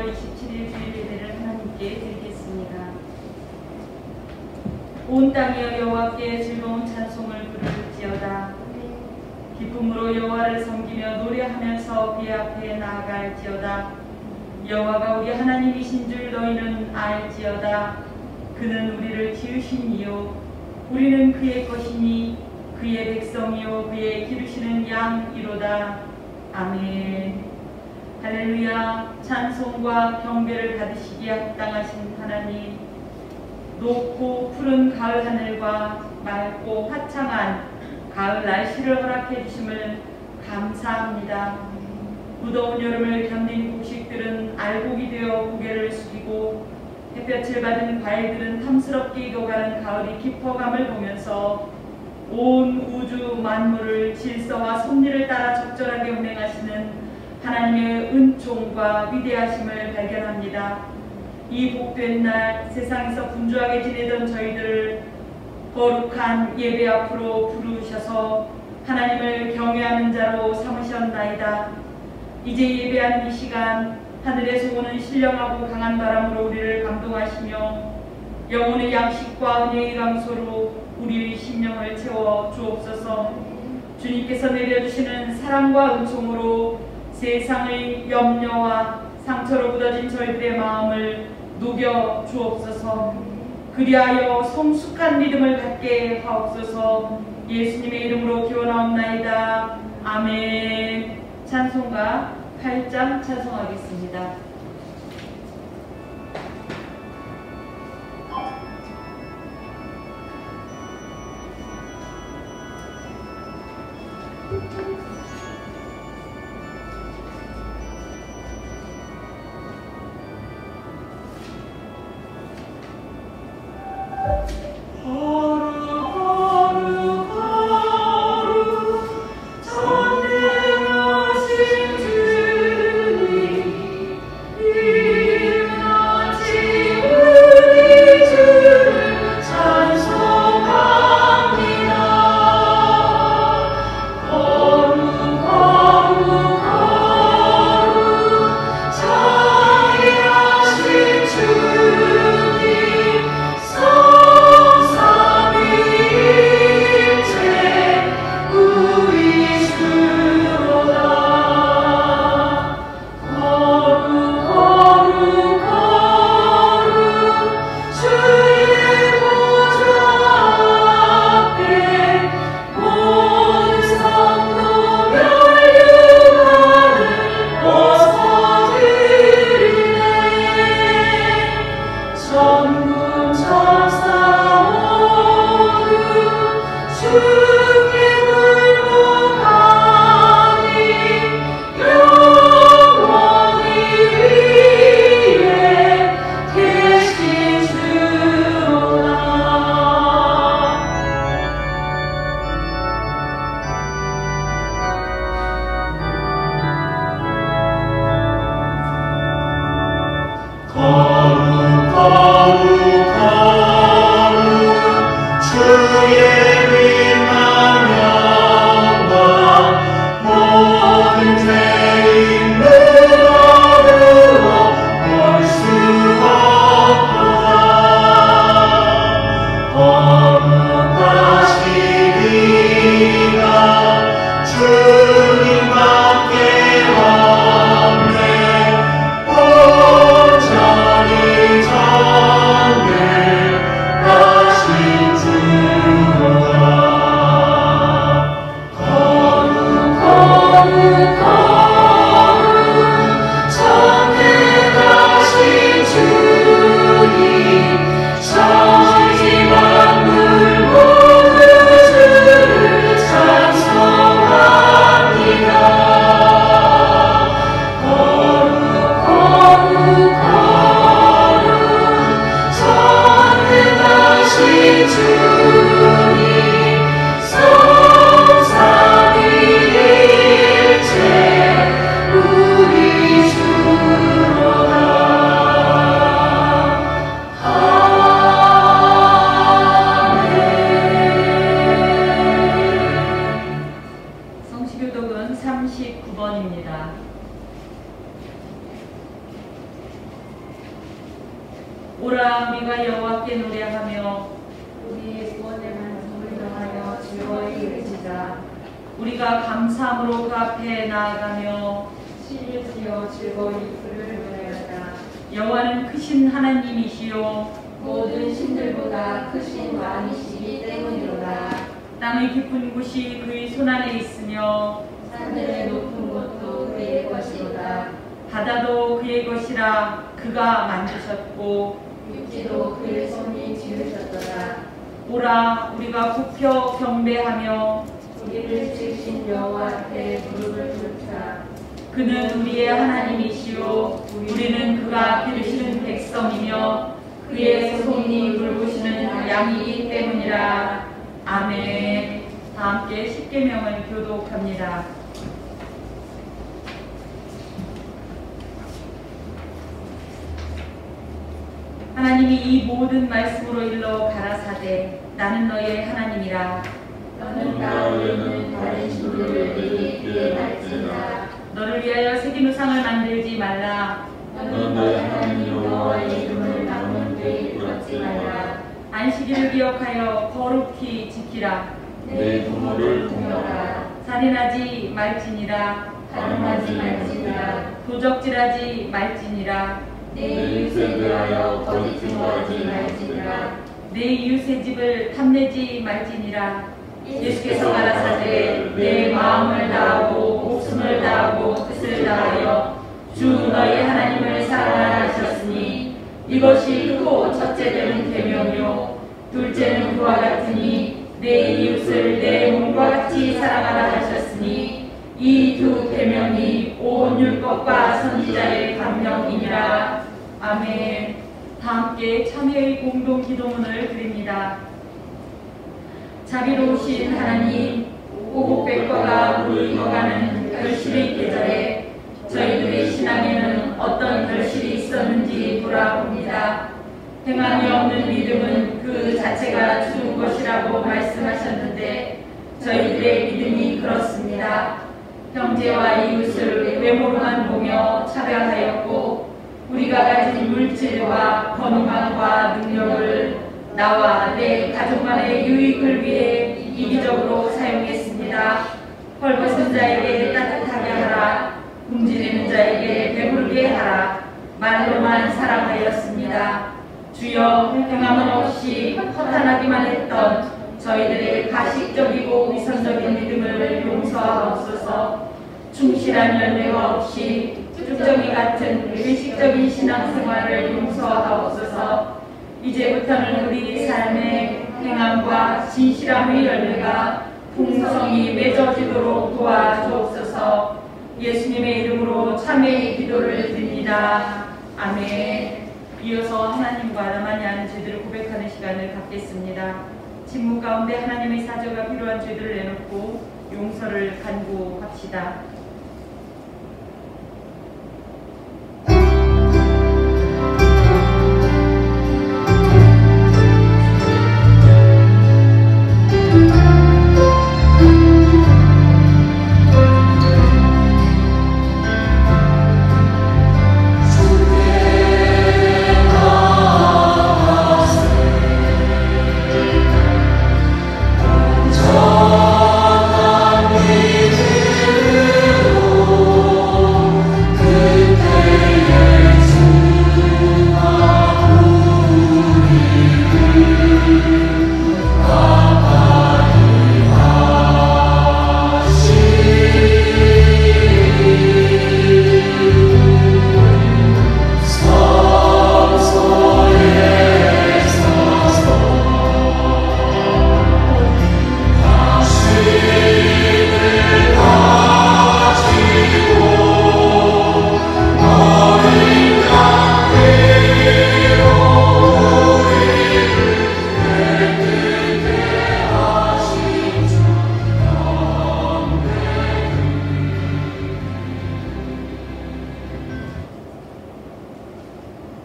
5월 27일 주일 예배를 하나님께 드리겠습니다. 온 땅이여 여호와께 즐거운 찬송을 부를지어다. 기쁨으로 여호와를 섬기며 노래하면서 그의 앞에 나아갈지어다. 여호와가 우리 하나님이신 줄 너희는 알지어다. 그는 우리를 지으신 이요 우리는 그의 것이니 그의 백성이요 그의 기르시는 양이로다. 아멘. 할렐루야. 찬송과 경배를 받으시기에 합당하신 하나님, 높고 푸른 가을 하늘과 맑고 화창한 가을 날씨를 허락해 주심을 감사합니다. 무더운 여름을 견딘 곡식들은 알곡이 되어 고개를 숙이고 햇볕을 받은 과일들은 탐스럽게 익어가는 가을이 깊어감을 보면서 온 우주 만물을 질서와 섭리를 따라 적절하게 운행하시는 하나님의 은총과 위대하심을 발견합니다. 이 복된 날 세상에서 분주하게 지내던 저희들을 거룩한 예배 앞으로 부르셔서 하나님을 경외하는 자로 삼으셨나이다. 이제 예배하는 이 시간 하늘에서 오는 신령하고 강한 바람으로 우리를 감동하시며 영혼의 양식과 은혜의 강소로 우리의 심령을 채워 주옵소서. 주님께서 내려주시는 사랑과 은총으로 세상의 염려와 상처로 굳어진 저희들의 마음을 녹여 주옵소서. 그리하여 성숙한 믿음을 갖게 하옵소서. 예수님의 이름으로 기원하옵나이다. 아멘. 찬송가 8장 찬송하겠습니다. 전능하신 주님 오라 우리가 여호와께 노래하며 우리의 구원의 말씀을 정하여 즐거이 외치자. 우리가 감사함으로 그 앞에 나아가며 시를 지어 즐거이 그를 노래하자. 여호와는 크신 하나님이시요 모든 신들보다 크신 왕이시기 때문이로다. 땅의 깊은 곳이 그의 손안에 있으며 산들의 높은 곳도 그의 것이로다. 바다도 그의 것이라 그가 만드셨고 육지도 그의 손이 지으셨도다. 오라 우리가 굽혀 경배하며 우리를 지으신 여호와 앞에 무릎을 꿇자. 그는 우리의 하나님이시요 우리는 그가 기르시는 백성이며 그의 손이 물부시는 양이기 때문이라. 아멘. 다 함께 십계명을 교독합니다. 하나님이 이 모든 말씀으로 일러 가라사대 나는 너의 하나님이라. 너는 가을에는 다른 신들을 내게 피해갈지니라. 너를 위하여 새긴 우상을 만들지 말라. 너는 너의 하나님 여호와의 이름을 방문되이 부르지 말라. 안식일을 기억하여 거룩히 지키라. 내 부모를 공경하라. 살인하지 말지니라. 가늠하지 말지니라. 도적질하지 말지니라. 내 이웃에 대하여 거짓 증거하지 말지니라. 내 이웃의 집을 탐내지 말지니라. 예수께서 가라사대 내 마음을 다하고 목숨을 다하고 뜻을 다하여 주 너희 하나님을 사랑하라 하셨으니 이것이 크고 첫째 되는 계명이요 둘째는 그와 같으니 내 이웃을 내 몸과 같이 사랑하라 하셨으니 이 두 계명이 온 율법과 선지자의 강령이니라. 아멘. 다 함께 참회의 공동 기도문을 드립니다. 자비로우신 하나님, 오곡백과가 무르익어가는 결실의 계절에 저희들의 신앙에는 어떤 결실이 있었는지 돌아봅니다. 행함이 없는 믿음은 그 자체가 죽은 것이라고 말씀하셨는데 저희들의 믿음이 그렇습니다. 형제와 이웃을 외모로만 보며 차별하였고 우리가 가진 물질과 건강과 능력을 나와 내 가족만의 유익을 위해 이기적으로 사용했습니다. 헐벗은 자에게 따뜻하게 하라. 굶주리는 자에게 배부르게 하라. 말로만 사랑하였습니다. 주여 행함은 없이 허탄하기만 했던 저희들의 가식적이고 위선적인 믿음을 용서하옵소서. 충실한 열매가 없이 쭈꾸미 같은 의식적인 신앙생활을 용서하옵소서. 이제부터는 우리 삶의 행함과 진실함의 열매가 풍성히 맺어지도록 도와주옵소서. 예수님의 이름으로 참회의 기도를 드립니다. 아멘. 이어서 하나님과 나만이 아는 죄들을 고백하는 시간을 갖겠습니다. 침묵 가운데 하나님의 사저가 필요한 죄들을 내놓고 용서를 간구합시다.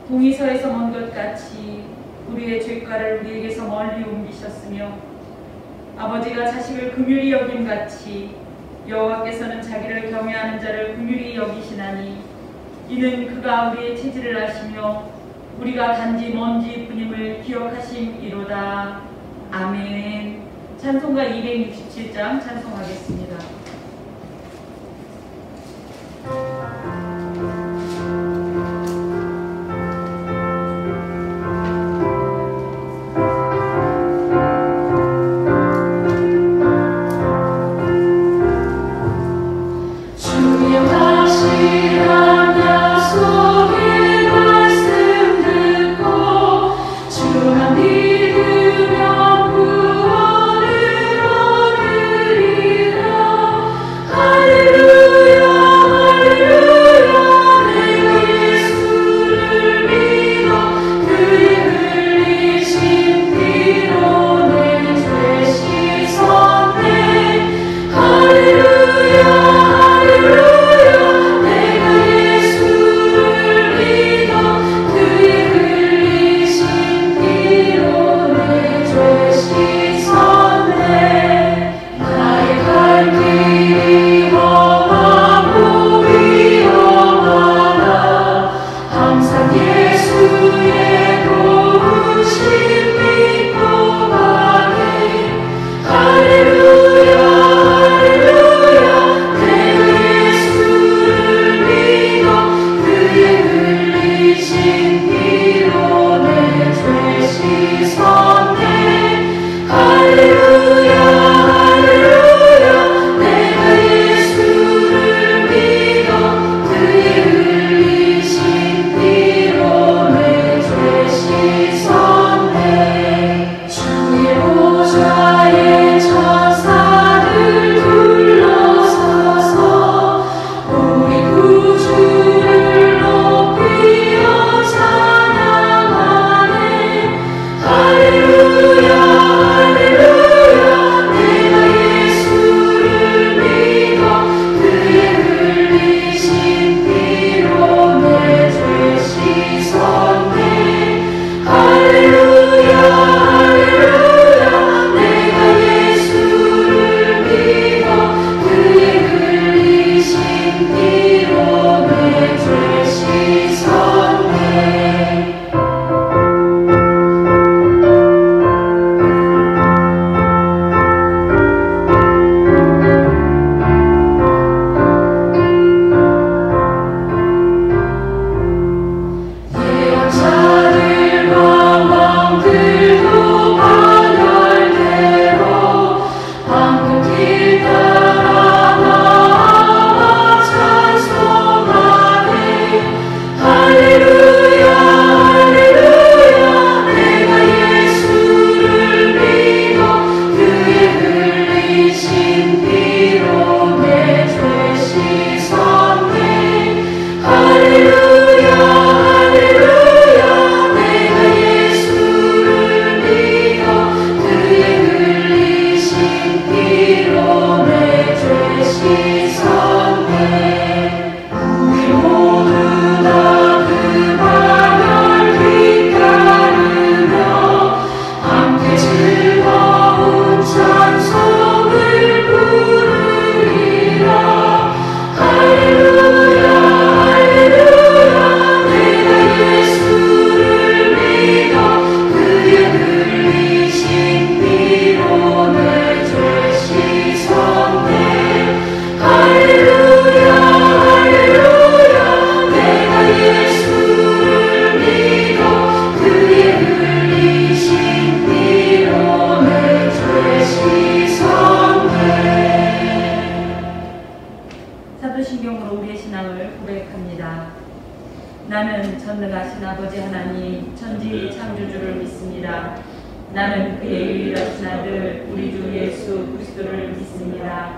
동이서에서 먼 것 같이 우리의 죄가를 우리에게서 멀리 옮기셨으며 아버지가 자식을 긍휼히 여김같이 여호와께서는 자기를 경외하는 자를 긍휼히 여기시나니 이는 그가 우리의 체질을 아시며 우리가 단지 먼지 뿐임을 기억하심이로다. 아멘. 찬송가 267장 찬송하겠습니다. 나는 전능하신 아버지 하나님 천지 창조주를 믿습니다. 나는 그의 유일하신 아들 우리 주 예수 그리스도를 믿습니다.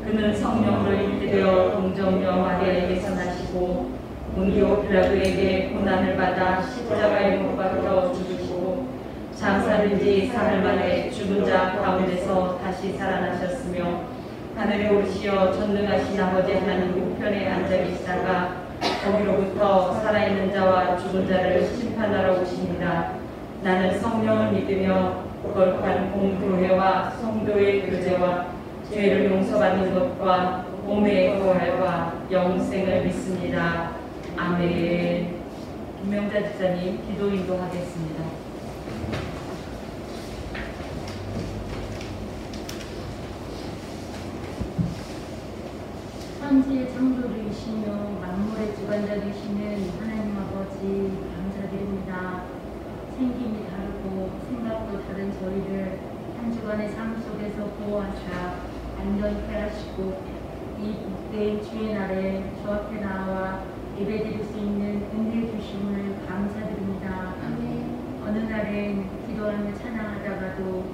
그는 성령으로 잉태되어 동정녀 마리아에게서 나시고 본디오 빌라도에게 고난을 받아 십자가에 못 박혀 죽으시고 장사된 지 사흘 만에 죽은 자 가운데서 다시 살아나셨으며 하늘에 오르시어 전능하신 아버지 하나님 우편에 앉아 계시다가 거기로부터 살아있는 자와 죽은 자를 심판하러 오십니다. 나는 성령을 믿으며 거룩한 공교회와 성도의 교제와 죄를 용서받는 것과 몸의 부활과 영생을 믿습니다. 아멘. 김명자 집사님 기도 인도하겠습니다. 천지의 창조주이시며 만물의 주관자이시는 하나님 아버지 감사드립니다. 생김이 다르고 생각도 다른 저희를 한 주간의 삶 속에서 보호하사 안전케 하시고 이 복된 주의 날에 주 앞에 나와 예배드릴 수 있는 은혜 주심을 감사드립니다. 어느 날엔 기도하며 찬양하다가도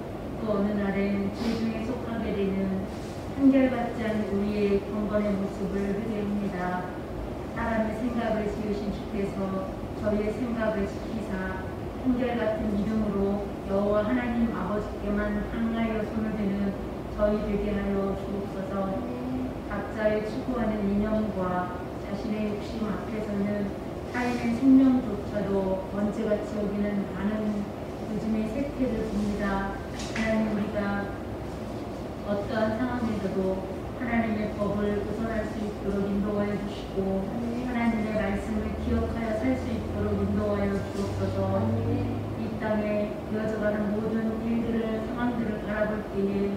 또 어느 날엔 죄 중에 속하게 되는 한결같지 않은 우리의 경건의 모습을 회개합니다. 사람의 생각을 지으신 주께서 저희의 생각을 지키사 한결같은 믿음으로 여호와 하나님 아버지께만 향하여 손을 드는 저희 되게 하여 주옵소서. 각자의 추구하는 이념과 자신의 욕심 앞에서는 타인의 생명조차도 번제같이 여기는 많은 요즘의 세태를 봅니다. 하나님, 우리가 어떠한 상황에서도 하나님의 법을 우선할 수 있도록 인도하여 주시고 하나님의 말씀을 기억하여 살 수 있도록 인도하여 주옵소서. 이 땅에 되어져가는 모든 일들을, 상황들을 바라볼 때에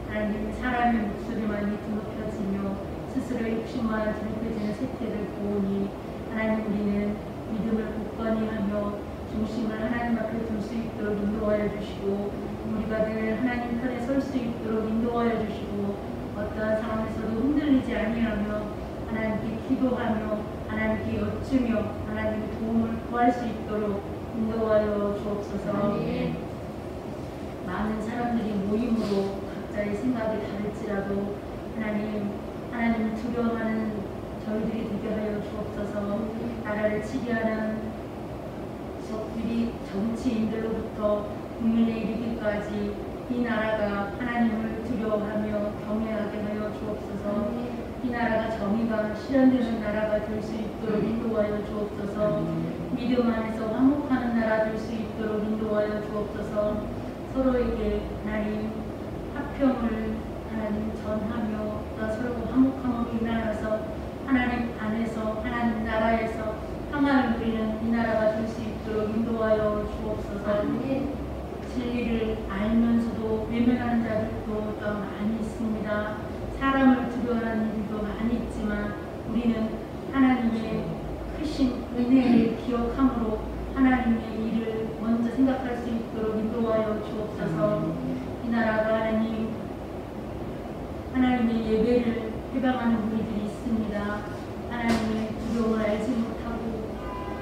하나님, 사람의 목소리만이 드높여지며 스스로의 욕심만 드높여지는 세태를 보오니 하나님, 우리는 믿음을 굳건히 하며 중심을 하나님 앞에 둘 수 있도록 인도하여 주시고 우리가 늘 하나님 편에 설 수 있도록 인도하여 주시고 어떠한 상황에서도 흔들리지 아니하며 하나님께 기도하며 하나님께 여쭈며 하나님의 도움을 구할 수 있도록 인도하여 주옵소서. 많은 사람들이 모임으로 각자의 생각이 다를지라도 하나님을 두려워하는 저희들이 되게 하여 주옵소서. 나라를 지배하는 적들이 정치인들로부터 국민에 이르기까지 이 나라가 하나님을 두려워하며 경외하게 하여 주옵소서. 이 나라가 정의가 실현되는 나라가 될 수 있도록 인도하여 주옵소서. 믿음 안에서 화목하는 나라 될 수 있도록 인도하여 주옵소서. 서로에게 하나님 화평을 하나님 전하며 서로 화목함으로 인하여서 하나님 안에서 하나님 나라에서 평안을 누리는 이 나라가 될 수 있도록 인도하여 주옵소서. 진리를 알면서도 외면하는 자들도 더 많이 있습니다. 사람을 두려워하는 일도 많이 있지만 우리는 하나님의 크신 은혜를 기억함으로 하나님의 일을 먼저 생각할 수 있도록 인도하여 주옵소서. 이 나라가 하나님의 예배를 해방하는 우리들이 있습니다. 하나님의 두려움을 알지 못하고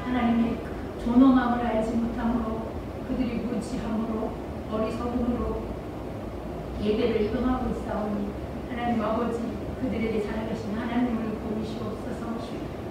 하나님의 존엄함을 알지 못함으로 그들이 무지함으로 어리석음으로 예배를 행하고 있사오니 하나님 아버지, 그들에게 살아계신 하나님을 보이시옵소서.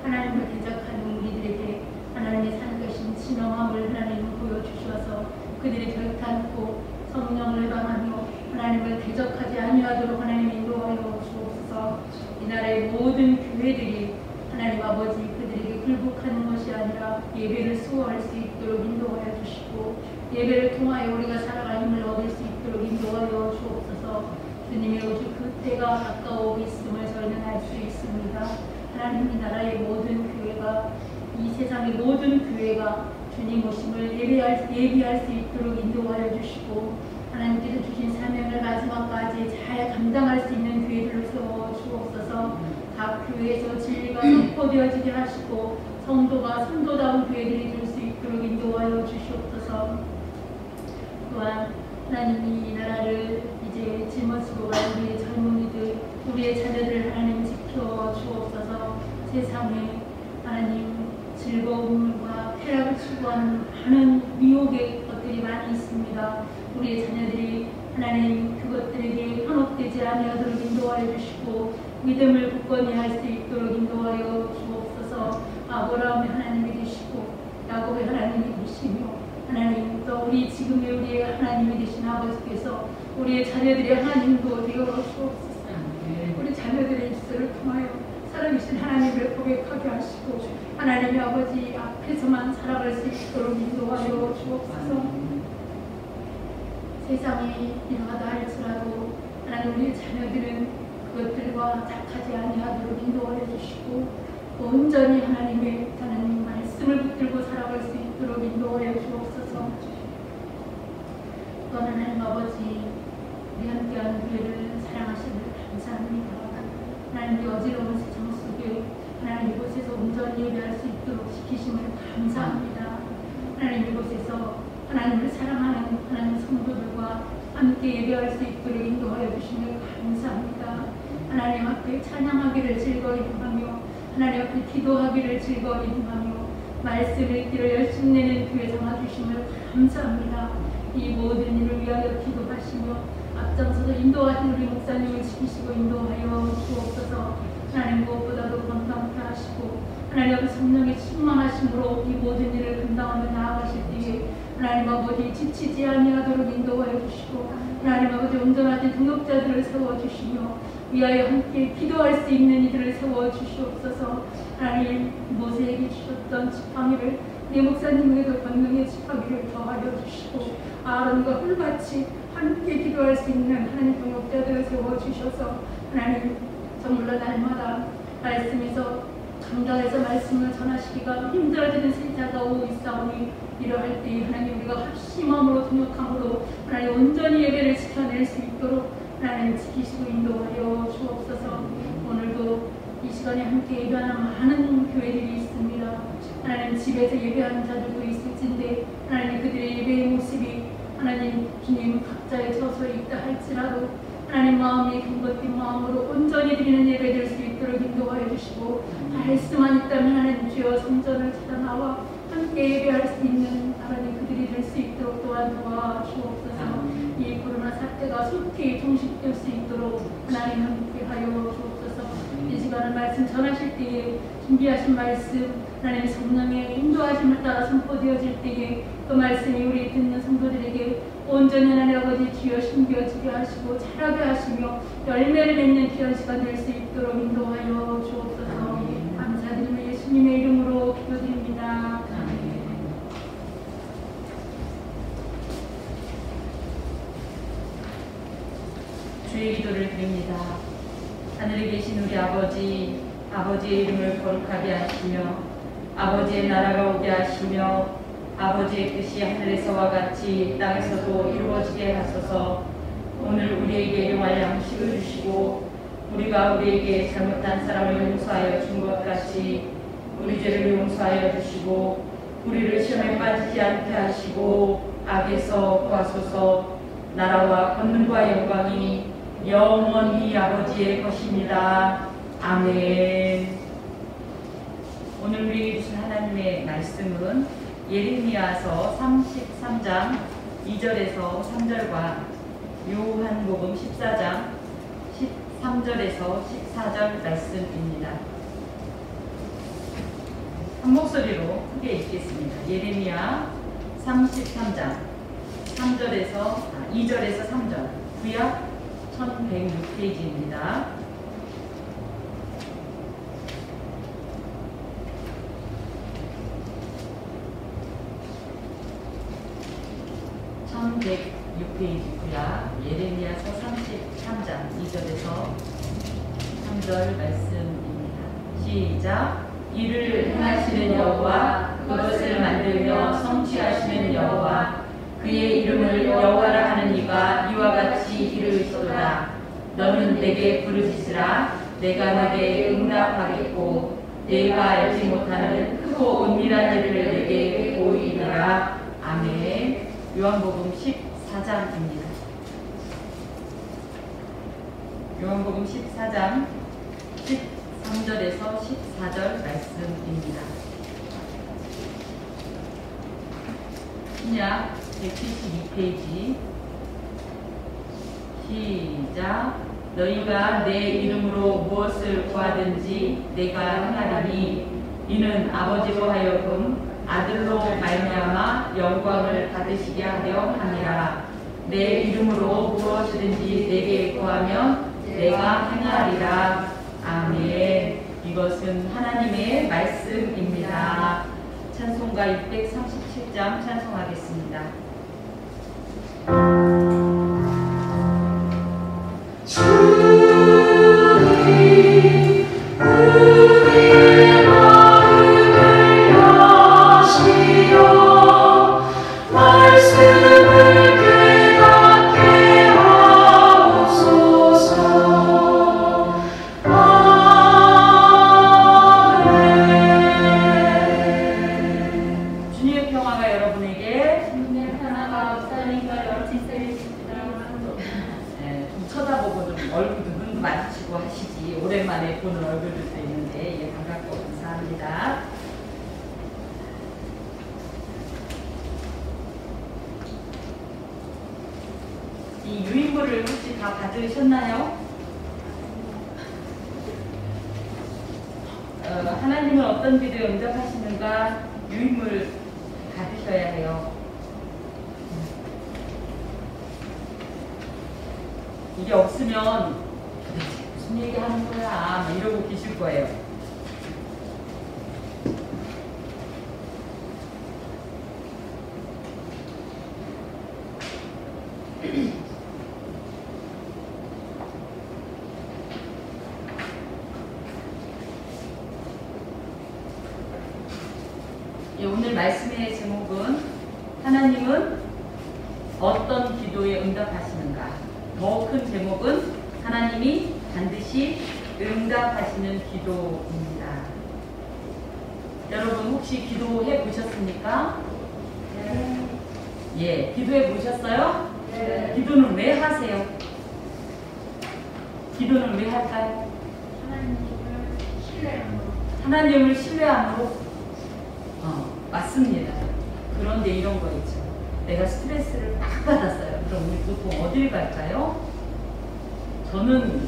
하나님을 대적하는 우리들에게 하나님의 살아계신 진엄함을 하나님을 보여주셔서 그들이 결탄코 성령을 해방하며 하나님을 대적하지 아니하도록 하나님 인도하여 주옵소서. 이 나라의 모든 교회들이 하나님 아버지, 그들에게 굴복하는 것이 아니라 예배를 수호할 수 있도록 인도하여 주시고 예배를 통하여 우리가 살아갈 힘을 얻을 수 있도록 인도하여 주옵소서. 주님의 오직 그 때가 가까워 있음을 저희는 알 수 있습니다. 하나님, 이 나라의 모든 교회가, 이 세상의 모든 교회가 주님 오심을 예비할 수 있도록 인도하여 주시고 하나님께서 주신 사명을 마지막까지 잘 감당할 수 있는 교회들을 세워 주옵소서. 각 교회에서 진리가 선포되어지게 하시고 성도가 성도다운 교회들이 될 수 있도록 인도하여 주시옵소서. 또한 하나님이 이 나라를 이제 짊어지고 갈 우리의 젊은이들, 우리의 자녀들 하나님 지켜 주옵소서. 세상에 하나님 즐거움과 쾌락을 추구하는 많은 미혹의 것들이 많이 있습니다. 우리의 자녀들이 하나님 그것들에게 현혹되지 아니하도록 인도하여 주시고 믿음을 굳건히 할 수 있도록 인도하여 주옵소서. 아브라함의 하나님이 되시고 야곱의 하나님이 되시며 하나님 또 우리 지금의 우리의 하나님이 되신 아버지께서 우리의 자녀들의 하나님도 되어 주옵소서. 우리 자녀들의 입술을 통하여 살아계신 하나님을 고백하게 하시고 하나님의 아버지 앞에서만 살아갈 수 있도록 인도하여 주옵소서. 세상이 이러하다 할지라도 하나님, 우리 자녀들은 그것들과 착하지 아니하도록 인도하여 주시고 온전히 하나님의 말씀을 붙들고 살아갈 예배하는 교회를 사랑하시는 감사합니다. 하나님, 어지러운 세상 속에 하나님 이곳에서 온전히 예배할 수 있도록 지키심을 감사합니다. 하나님, 이곳에서 하나님을 사랑하는 하나님 성도들과 함께 예배할 수 있도록 인도하여 주시면 감사합니다. 하나님 앞에 찬양하기를 즐거이 행하며 하나님 앞에 기도하기를 즐거이 행하며 말씀 읽기를 열심히 내는 교회 삼아주심을 감사합니다. 이 모든 일을 위하여 기도하시며 앞장서서 인도하신 우리 목사님을 지키시고 인도하여 주옵소서. 하나님, 무엇보다도 건강케 하시고 하나님 앞에 성령의 충만하심으로 이 모든 일을 감당하며 나아가실 때에 하나님 아버지 지치지 아니하도록 인도하여 주시고 하나님 아버지 온전하신 동역자들을 세워주시며 위하여 함께 기도할 수 있는 이들을 세워주시옵소서. 하나님, 모세에게 주셨던 지팡이를 내 목사님에게도 권능의 지팡이를 더하여 주시고 아론과 훌같이 함께 기도할 수 있는 하나님 동역자들을 세워주셔서 하나님, 정말로 날마다 말씀에서 강단에서 말씀을 전하시기가 힘들어지는 세자가 오고 있사오니 이러할 때 하나님, 우리가 합심함으로 동역함으로 하나님 온전히 예배를 지켜낼 수 있도록 하나님 지키시고 인도하여 주옵소서. 오늘도 이 시간에 함께 예배하는 많은 교회들이 있습니다. 하나님, 집에서 예배하는 자들도 있을진데 하나님, 그들의 예배의 모습이 하나님 주님 각자의 처소에 있다 할지라도 하나님 마음이 경건된 마음으로 온전히 드리는 예배 될 수 있도록 인도하여 주시고 할 수만 있다면 하나님 주여 성전을 찾아 나와 함께 예배할 수 있는 하나님 그들이 될 수 있도록 또한 도와주옵소서. 이 코로나 사태가 속히 종식될 수 있도록 하나님 함께하여 주옵소서. 이 시간을 말씀 전하실 때에 준비하신 말씀 하나님 성령의 인도하심을 따라 선포되어질 때에 그 말씀이 우리 듣는 성도들에게 온전히 하나님 아버지 주여 심겨지게 하시고 자라게 하시며 열매를 맺는 귀한 시간 될 수 있도록 인도하여 주옵소서. 감사드리며 예수님의 이름으로 기도드립니다. 주의 기도를 드립니다. 하늘에 계신 우리 아버지, 아버지의 이름을 거룩하게 하시며 아버지의 나라가 오게 하시며 아버지의 뜻이 하늘에서와 같이 땅에서도 이루어지게 하소서. 오늘 우리에게 일용할 양식을 주시고 우리가 우리에게 잘못한 사람을 용서하여 준 것 같이 우리 죄를 용서하여 주시고 우리를 시험에 빠지지 않게 하시고 악에서 구하소서. 나라와 권능과 영광이 영원히 아버지의 것입니다. 아멘. 오늘 우리에게 주신 하나님의 말씀은 예레미야서 33장 2절에서 3절과 요한복음 14장 13절에서 14절 말씀입니다. 한 목소리로 크게 읽겠습니다. 예레미야 33장 2절에서 3절, 구약 1106페이지입니다. 페이지고요. 예레미야서 33장 2절에서 3절 말씀입니다. 시작. 이를 행하시는 여호와, 그것을 만들며 성취하시는 여호와, 그의 이름을 여호와라 하는 이가 이와 같이 이르시도다. 너는 내게 부르짖으라. 내가 내게 응답하겠고 내가 알지 못하는 크고 은밀한 일을 내게 보이리라. 아멘. 요한복음 14장입니다. 요한복음 14장 13절에서 14절 말씀입니다. 신약 172페이지 시작. 너희가 내 이름으로 무엇을 구하든지 내가 행하리니 이는 아버지로 하여금 아들로 말미암아 영광을 받으시게 하려 함이라. 내 이름으로 무엇이든지 내게 구하면 내가 행하리라. 아멘. 이것은 하나님의 말씀입니다. 찬송가 637장 찬송하겠습니다. 말씀을 깨닫게 하옵소서. 이 유인물을 혹시 다 받으셨나요? 하나님은 어떤 기도에 응답하시는가 유인물 받으셔야 해요. 이게 없으면 도대체 무슨 얘기 하는 거야? 막 이러고 계실 거예요. 오늘 말씀의 제목은 하나님은 어떤 기도에 응답하시는가. 더 큰 제목은 하나님이 반드시 응답하시는 기도입니다. 여러분 혹시 기도해 보셨습니까? 네. 예, 기도해 보셨어요? 네. 기도는 왜 하세요? 기도는 왜 할까요? 하나님을 신뢰함으로. 맞습니다. 그런데 이런 거 있죠. 내가 스트레스를 막 받았어요. 그럼 우리 보통 어딜 갈까요? 저는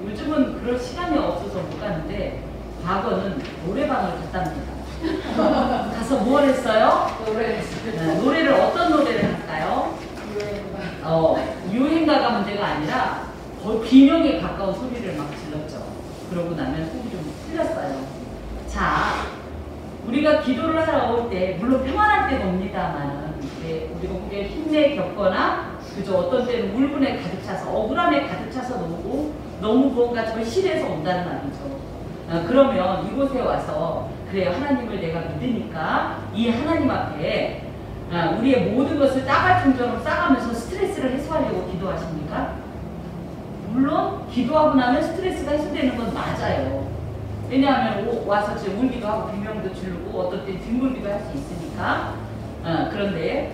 요즘은 그럴 시간이 없어서 못 가는데 과거는 노래방을 갔답니다. 가서 뭘 했어요? 노래를 어떤 노래를 할까요? 유행가가 문제가 아니라 거의 비명에 가까운 소리를 막 질렀죠. 그러고 나면 속이 좀 풀렸어요. 자, 우리가 기도를 하러 올 때 물론 평안할 때도 옵니다만은 우리가 그게 힘내 겪거나 그저 어떤 때는 울분에 가득 차서 억울함에 가득 차서 오고 너무 무언가 절실해서 온다는 말이죠. 그러면 이곳에 와서 그래요, 하나님을 내가 믿으니까 이 하나님 앞에 우리의 모든 것을 따갈통처럼 싸가면서 스트레스를 해소하려고 기도하십니까? 물론 기도하고 나면 스트레스가 해소되는 건 맞아요. 왜냐하면 와서 지금 울기도 하고 비명도 지르고 어떨 때 뒹굴기도 할 수 있으니까. 그런데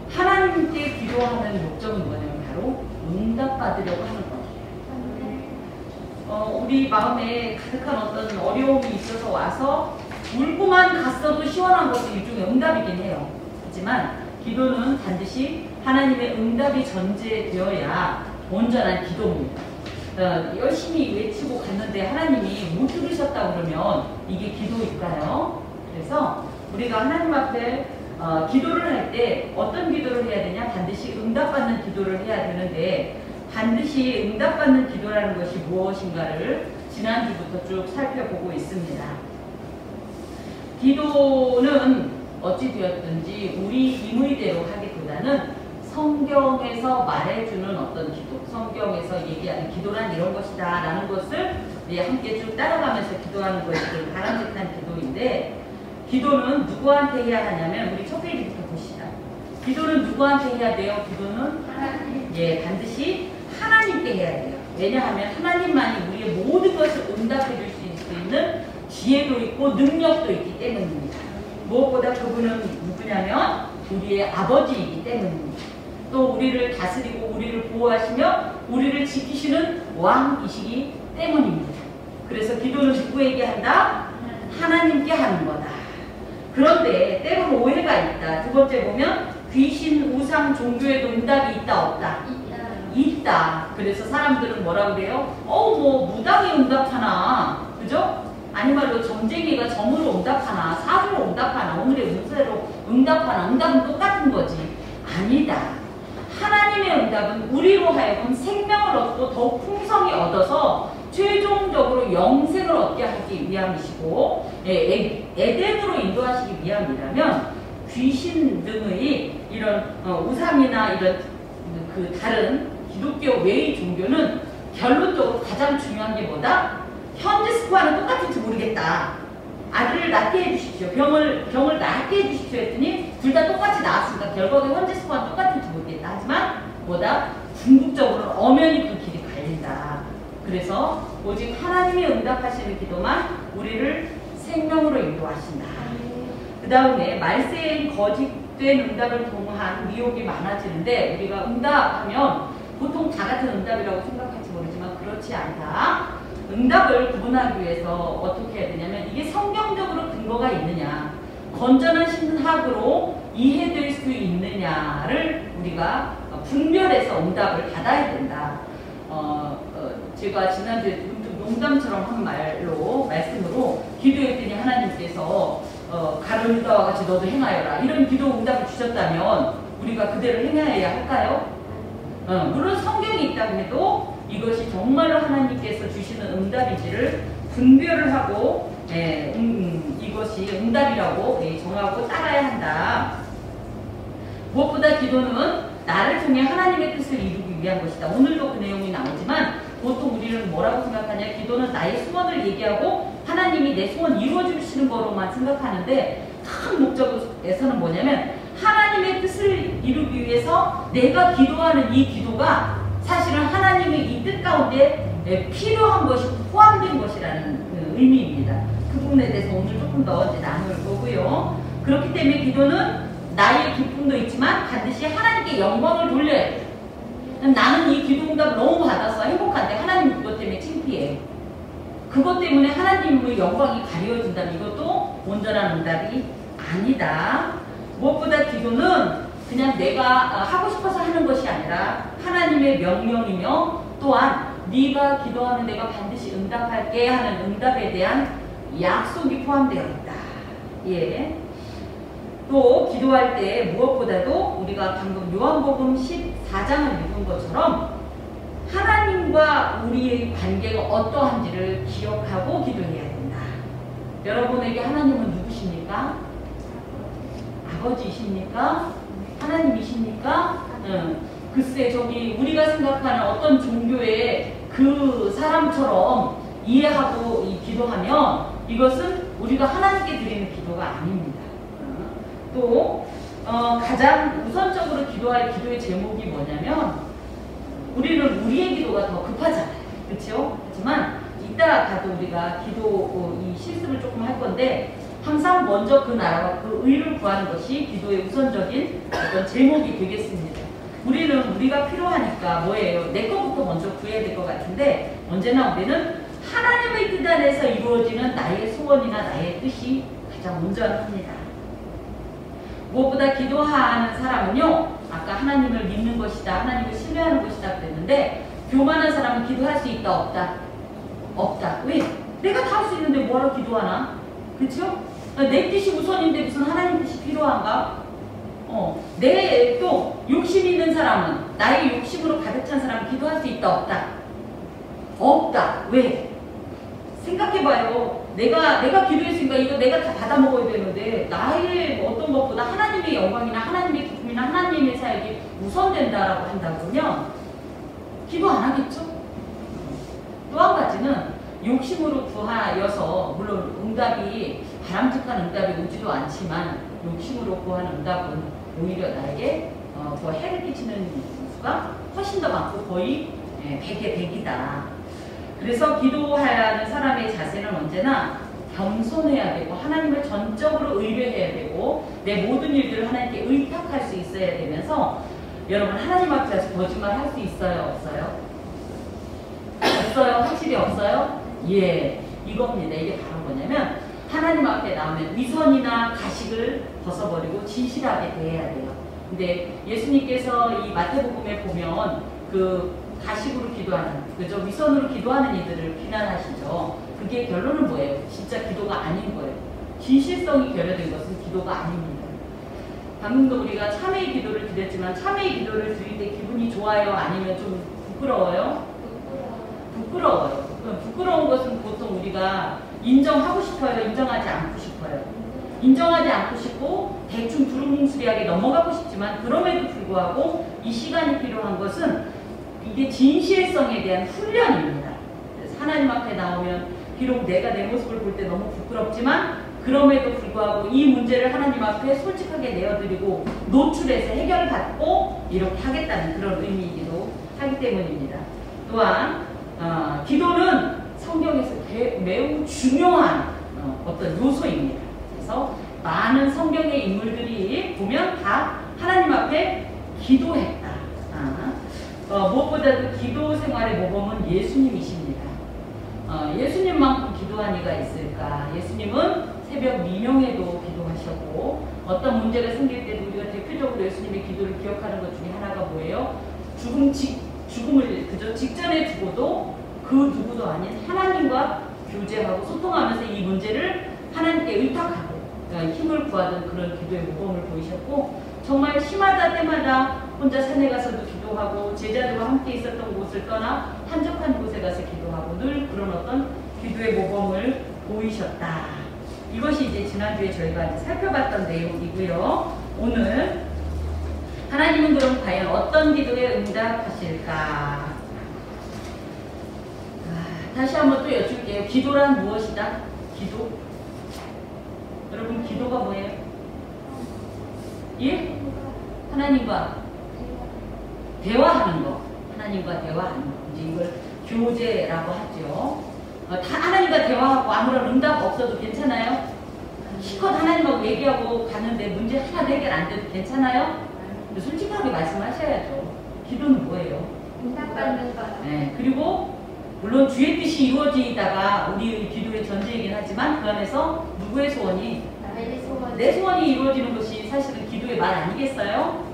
하나님께 기도하는 목적은 뭐냐면 바로 응답받으려고 하는 거예요. 우리 마음에 가득한 어떤 어려움이 있어서 와서 울고만 갔어도 시원한 것도 일종의 응답이긴 해요. 하지만 기도는 반드시 하나님의 응답이 전제되어야 온전한 기도입니다. 열심히 외치고 갔는데 하나님이 못 들으셨다 그러면 이게 기도일까요? 그래서 우리가 하나님 앞에 기도를 할 때 어떤 기도를 해야 되냐? 반드시 응답받는 기도를 해야 되는데 반드시 응답받는 기도라는 것이 무엇인가를 지난주부터 쭉 살펴보고 있습니다. 기도는 어찌 되었든지 우리 임의대로 하기보다는 성경에서 말해주는 어떤 기도, 성경에서 얘기하는 기도란 이런 것이다 라는 것을 함께 쭉 따라가면서 기도하는 것이 바람직한 기도인데, 기도는 누구한테 해야 하냐면 우리 첫 페이지부터 봅시다. 기도는 누구한테 해야 돼요? 기도는 반드시 하나님께 해야 돼요. 왜냐하면 하나님만이 우리의 모든 것을 응답해 줄 수 있는 지혜도 있고 능력도 있기 때문입니다. 무엇보다 그분은 누구냐면 우리의 아버지이기 때문입니다. 또 우리를 다스리고 우리를 보호하시며 우리를 지키시는 왕이시기 때문입니다. 그래서 기도는 누구에게 한다? 하나님께 하는 거다. 그런데 때로는 오해가 있다. 두 번째 보면 귀신, 우상, 종교에도 응답이 있다 없다? 있다. 그래서 사람들은 뭐라고 그래요? 뭐 무당이 응답하나, 그죠? 아니 말로 점쟁이가 점으로 응답하나, 사주로 응답하나, 오늘의 운세로 응답하나, 응답은 똑같은 거지. 아니다. 하나님의 응답은 우리로 하여금 생명을 얻고 더욱 풍성히 얻어서 최종적으로 영생을 얻게 하기 위함이시고 에덴으로 인도하시기 위함이라면 귀신 등의 이런 우상이나 이런 그 다른 기독교 외의 종교는 결론적으로 가장 중요한 게 뭐다? 현재 스코어는 똑같을지 모르겠다. 아들을 낳게 해주십시오. 병을 낫게 해주십시오 했더니 둘 다 똑같이 나왔으니까 결과가 현재 스코어는 똑같을지 모르겠다. 하지만 뭐다? 궁극적으로 엄연히 그 길이 갈린다. 그래서 오직 하나님이 응답하시는 기도만 우리를 생명으로 인도하신다. 그 다음에 말세엔 거짓된 응답을 통한 미혹이 많아지는데 우리가 응답하면 보통 다 같은 응답이라고 생각할지 모르지만 그렇지 않다. 응답을 구분하기 위해서 어떻게 해야 되냐면 이게 성경적으로 근거가 있느냐, 건전한 신학으로 이해될 수 있느냐를 우리가 분별해서 응답을 받아야 된다. 제가 지난주에 농담처럼 한 말씀으로 기도했더니 하나님께서 가룟 유다와 같이 너도 행하여라 이런 기도 응답을 주셨다면 우리가 그대로 행해야 할까요? 물론 성경이 있다고 해도 이것이 정말로 하나님께서 주시는 응답인지를 분별을 하고 이것이 응답이라고 정하고 따라야 한다. 무엇보다 기도는 나를 통해 하나님의 뜻을 이루기 위한 것이다. 오늘도 그 내용이 나오지만 보통 우리는 뭐라고 생각하냐, 기도는 나의 소원을 얘기하고 하나님이 내 소원 이루어 주시는 거로만 생각하는데, 큰 목적에서는 뭐냐면 하나님의 뜻을 이루기 위해서 내가 기도하는 이 기도가 사실은 하나님의 이 뜻 가운데 필요한 것이 포함된 것이라는 그 의미입니다. 그 부분에 대해서 오늘 조금 더 나눌 거고요. 그렇기 때문에 기도는 나의 기쁨도 있지만 반드시 하나님께 영광을 돌려야 돼. 나는 이 기도 응답을 너무 받아서 행복한데 하나님 그것 때문에 창피해. 그것 때문에 하나님의 영광이 가려진다면 이것도 온전한 응답이 아니다. 무엇보다 기도는 그냥 내가 하고 싶어서 하는 것이 아니라 하나님의 명령이며, 또한 네가 기도하는 내가 반드시 응답할게 하는 응답에 대한 약속이 포함되어 있다. 예. 또 기도할 때 무엇보다도 우리가 방금 요한복음 14장을 읽은 것처럼 하나님과 우리의 관계가 어떠한지를 기억하고 기도해야 된다. 여러분에게 하나님은 누구십니까? 아버지이십니까? 하나님이십니까? 글쎄, 저기 우리가 생각하는 어떤 종교의 그 사람처럼 이해하고 기도하면 이것은 우리가 하나님께 드리는 기도가 아닙니다. 또 가장 우선적으로 기도할 기도의 제목이 뭐냐면, 우리는 우리의 기도가 더 급하잖아요. 그렇죠? 하지만 이따 가도 우리가 기도 이 실습을 조금 할 건데, 항상 먼저 그 나라와 그 의를 구하는 것이 기도의 우선적인 어떤 제목이 되겠습니다. 우리는 우리가 필요하니까 뭐예요? 내 것부터 먼저 구해야 될 것 같은데, 언제나 우리는 하나님의 뜻 안에서 이루어지는 나의 소원이나 나의 뜻이 가장 온전합니다. 무엇보다 기도하는 사람은요, 아까 하나님을 믿는 것이다, 하나님을 신뢰하는 것이다 그랬는데, 교만한 사람은 기도할 수 있다, 없다? 없다. 왜? 내가 다 할 수 있는데 뭐하러 기도하나? 그렇죠? 내 뜻이 우선인데 무슨 하나님 뜻이 필요한가? 내 또 욕심 있는 사람은, 나의 욕심으로 가득 찬 사람은 기도할 수 있다, 없다? 없다. 왜? 생각해봐요. 내가 기도했으니까 이거 내가 다 받아 먹어야 되는데, 나의 어떤 것보다 하나님의 영광이나 하나님의 기쁨이나 하나님의 사역이 우선된다라고 한다 그러면 기도 안 하겠죠? 또 한 가지는 욕심으로 구하여서, 물론 응답이 바람직한 응답이 오지도 않지만 욕심으로 구하는 응답은 오히려 나에게 더 해를 끼치는 수가 훨씬 더 많고 거의 100의 100이다. 그래서 기도하는 사람의 자세는 언제나 겸손해야 되고, 하나님을 전적으로 의뢰해야 되고, 내 모든 일들을 하나님께 의탁할 수 있어야 되면서, 여러분 하나님 앞에서 거짓말 할 수 있어요, 없어요? 없어요? 확실히 없어요? 예, 이겁니다. 이게 바로 뭐냐면, 하나님 앞에 나오면 위선이나 가식을 벗어버리고 진실하게 대해야 돼요. 근데 예수님께서 이 마태복음에 보면 그 가식으로 기도하는, 그죠? 위선으로 기도하는 이들을 비난하시죠. 그게 결론은 뭐예요? 진짜 기도가 아닌 거예요. 진실성이 결여된 것은 기도가 아닙니다. 방금도 우리가 참회의 기도를 드렸지만, 참회의 기도를 드릴 때 기분이 좋아요? 아니면 좀 부끄러워요? 부끄러워요. 부끄러운 것은 보통 우리가 인정하고 싶어요? 인정하지 않고 싶어요? 인정하지 않고 싶고 대충 두루뭉술하게 넘어가고 싶지만, 그럼에도 불구하고 이 시간이 필요한 것은 이게 진실성에 대한 훈련입니다. 그래서 하나님 앞에 나오면 비록 내가 내 모습을 볼 때 너무 부끄럽지만, 그럼에도 불구하고 이 문제를 하나님 앞에 솔직하게 내어드리고 노출해서 해결을 받고 이렇게 하겠다는 그런 의미이기도 하기 때문입니다. 또한 기도는 성경에서 매우 중요한 어떤 요소입니다. 그래서 많은 성경의 인물들이 보면 다 하나님 앞에 기도했다. 무엇보다도 기도 생활의 모범은 예수님이십니다. 예수님만큼 기도한 이가 있을까? 예수님은 새벽 미명에도 기도하셨고, 어떤 문제가 생길 때도 기본적으로 예수님의 기도를 기억하는 것 중에 하나가 뭐예요? 죽음을 그저 직전에 두고도 그 누구도 아닌 하나님과 교제하고 소통하면서 이 문제를 하나님께 의탁하고 그러니까 힘을 구하던 그런 기도의 모범을 보이셨고, 정말 심하다 때마다 혼자 산에 가서도 기도하고 제자들과 함께 있었던 곳을 떠나 한적한 곳에 가서 기도하고 늘 그런 어떤 기도의 모범을 보이셨다. 이것이 이제 지난주에 저희가 살펴봤던 내용이고요. 오늘 하나님은 그럼 과연 어떤 기도에 응답하실까? 다시 한번 또 여쭐게요. 기도란 무엇이다? 기도? 여러분 기도가 뭐예요? 예? 하나님과 대화하는 거. 하나님과 대화하는 거. 이제 이걸 교제라고 하죠. 다 하나님과 대화하고 아무런 응답 없어도 괜찮아요? 실컷 하나님하고 얘기하고 가는데 문제 하나 해결 안 돼도 괜찮아요? 솔직하게 말씀하셔야죠. 기도는 뭐예요? 응답받는 것. 네, 그리고 물론 주의 뜻이 이루어지다가 우리의 기도의 전제이긴 하지만 그 안에서 누구의 소원이? 나의 소원. 내 소원이 이루어지는 것이 사실은 기도의 말 아니겠어요?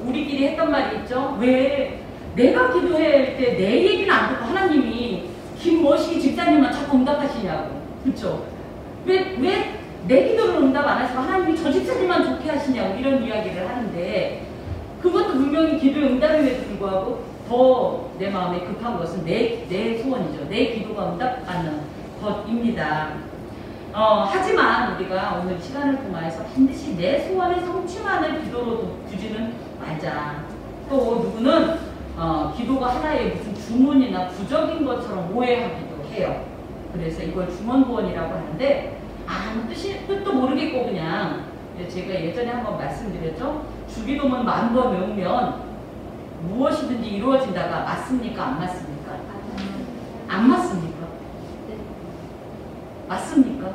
우리끼리 했던 말이 있죠. 왜 내가 기도할 때 내 얘기는 안 듣고 하나님이 김머시기 집사님만 자꾸 응답하시냐고. 그렇죠? 왜 내 기도를 응답 안 하시고 하나님이 저 집사님만 좋게 하시냐고 이런 이야기를 하는데, 그것도 분명히 기도의 응답임에도 불구하고 더 내 마음에 급한 것은 내 소원이죠. 내 기도가 응답받는 것입니다. 하지만 우리가 오늘 시간을 통해서 반드시 내 소원의 성취만을 기도로 두지는 말자. 또 누구는 기도가 하나의 무슨 주문이나 부적인 것처럼 오해하기도 해요. 그래서 이걸 주문구원이라고 하는데 아무 뜻도 모르겠고 그냥 제가 예전에 한번 말씀드렸죠. 주기도문 10,000번 외우면 무엇이든지 이루어진다가 맞습니까? 안 맞습니까? 안 맞습니까? 맞습니까?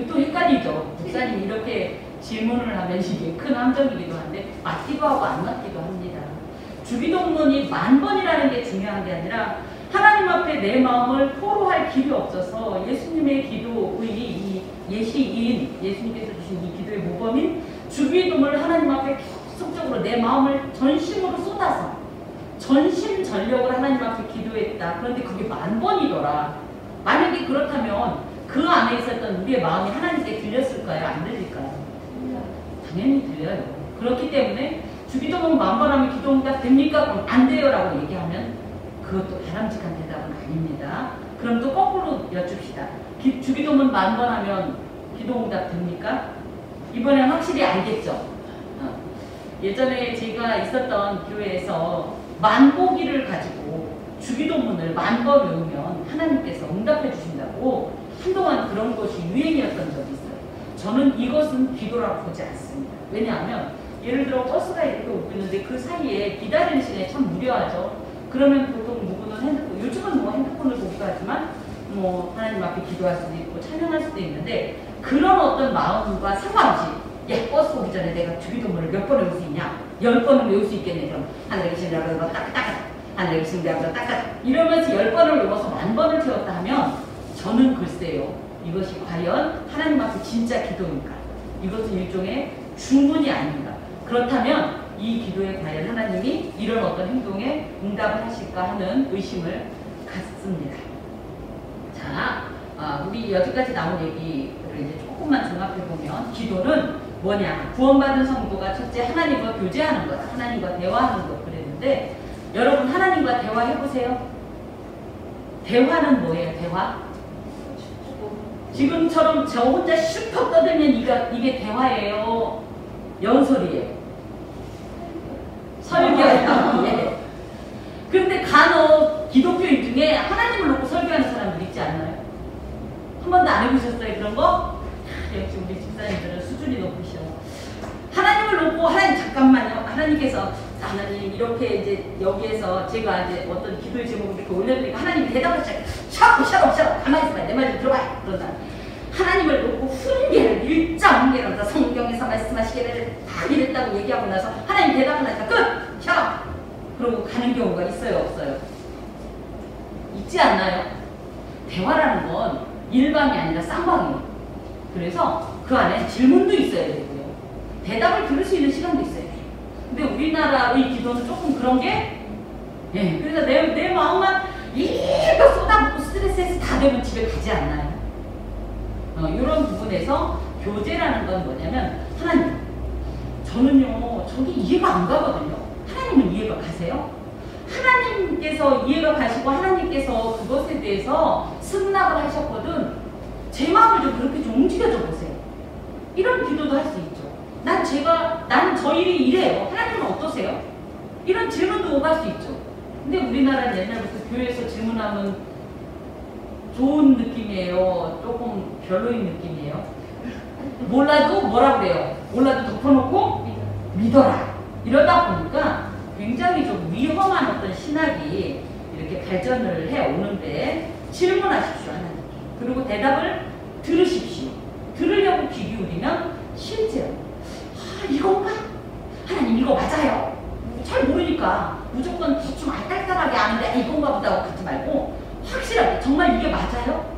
또 헷갈리죠. 목사님 이렇게 질문을 하면 이게 큰 함정이기도 한데 맞기도 하고 안 맞기도 합니다. 주기도문이 10,000번이라는 게 중요한 게 아니라 하나님 앞에 내 마음을 토로할 길이 없어서 예수님의 기도의 이 예시인 예수님께서 주신 이 기도의 모범인 주기도문을 하나님 앞에 계속적으로 내 마음을 전심으로 쏟아서 전심전력을 하나님 앞에 기도했다. 그런데 그게 10,000번이더라. 만약에 그렇다면 그 안에 있었던 우리의 마음이 하나님께 들렸을까요? 안 들릴까요? 당연히 들려요. 그렇기 때문에 주기도문 10,000번 하면 기도응답 됩니까? 그럼 안 돼요 라고 얘기하면 그것도 바람직한 대답은 아닙니다. 그럼 또 거꾸로 여쭙시다. 주기도문 10,000번 하면 기도응답 됩니까? 이번엔 확실히 알겠죠? 예전에 제가 있었던 교회에서 만보기를 가지고 주기도문을 10,000번 외우면 하나님께서 응답해 주신다고 한동안 그런 것이 유행이었던 적이 있어요. 저는 이것은 기도라고 보지 않습니다. 왜냐하면 예를 들어 버스가 이렇게 오고 있는데 그 사이에 기다리는 시간이 참 무료하죠. 그러면 보통 누구는 핸드폰, 요즘은 뭐 핸드폰을 보기도 하지만 뭐 하나님 앞에 기도할 수도 있고 찬양할 수도 있는데 그런 어떤 마음과 상관없이 야 버스 오기 전에 내가 주기도문을 몇 번 외울 수 있냐? 10번은 외울 수 있겠네. 그럼 하늘에 계신 대로 딱딱 하늘에 계신 대로 딱딱 이러면서 10번을 외워서 10,000번을 채웠다 하면 저는 글쎄요. 이것이 과연 하나님 앞에 진짜 기도입니까? 이것은 일종의 주문이 아닌가? 그렇다면 이 기도에 과연 하나님이 이런 어떤 행동에 응답을 하실까 하는 의심을 갖습니다. 자, 우리 여기까지 나온 얘기를 이제 조금만 종합해보면 기도는 뭐냐? 구원받은 성도가 첫째 하나님과 교제하는 것, 하나님과 대화하는 것 그랬는데 여러분 하나님과 대화해보세요. 대화는 뭐예요? 대화? 지금처럼 저 혼자 슈퍼 떠들면 이게 대화예요? 연설이에요? 설교예요? 예. 그런데 간혹 기독교인 중에 하나님을 놓고 설교하는 사람들 있지 않나요? 한 번도 안 해보셨어요? 그런 거? 역시 우리 집사님들은 수준이 높으셔. 하나님을 놓고 하나님 잠깐만요. 하나님께서 하나님 이렇게 이제 여기에서 제가 이제 어떤 기도의 제목을 이렇게 올려드리니까 하나님이 대답을 샤워 가만히 있어봐요. 내 말 좀 들어봐요. 그러다 하나님을 놓고 훈계를 일장훈계를 성경에서 말씀하시기를 다 이랬다고 얘기하고 나서 하나님 대답을 하니까 끝! 샤워! 그러고 가는 경우가 있어요? 없어요? 있지 않나요? 대화라는 건 일방이 아니라 쌍방이에요. 그래서 그 안에 질문도 있어야 되고요. 대답을 들을 수 있는 시간도 있어야 돼요. 근데 우리나라의 기도는 조금 그런 게, 예, 그래서 내 마음만 이거 쏟아붓고 스트레스에서 다 되면 집에 가지 않나요? 이런 부분에서 교제라는 건 뭐냐면, 하나님, 저는요, 저기 이해가 안 가거든요. 하나님은 이해가 가세요? 하나님께서 이해가 가시고 하나님께서 그것에 대해서 승낙을 하셨거든. 제 마음을 좀 그렇게 좀 움직여줘 보세요. 이런 기도도 할 수 있죠. 난 저 일이 이래요. 하나님은 어떠세요? 이런 질문도 오갈 수 있죠. 근데 우리나라는 옛날부터 교회에서 질문하면 좋은 느낌이에요? 조금 별로인 느낌이에요? 몰라도 뭐라 그래요? 몰라도 덮어놓고 믿어라. 이러다 보니까 굉장히 좀 위험한 어떤 신학이 이렇게 발전을 해오는데, 질문하십시오, 하나님. 그리고 대답을 들으십시오. 들으려고 귀 기울이면 실제로 이건가? 하나님 이거 맞아요? 잘 모르니까 무조건 대충 알딸딸하게 아는데 이건가 보다 하고 가지 말고 확실하게 정말 이게 맞아요?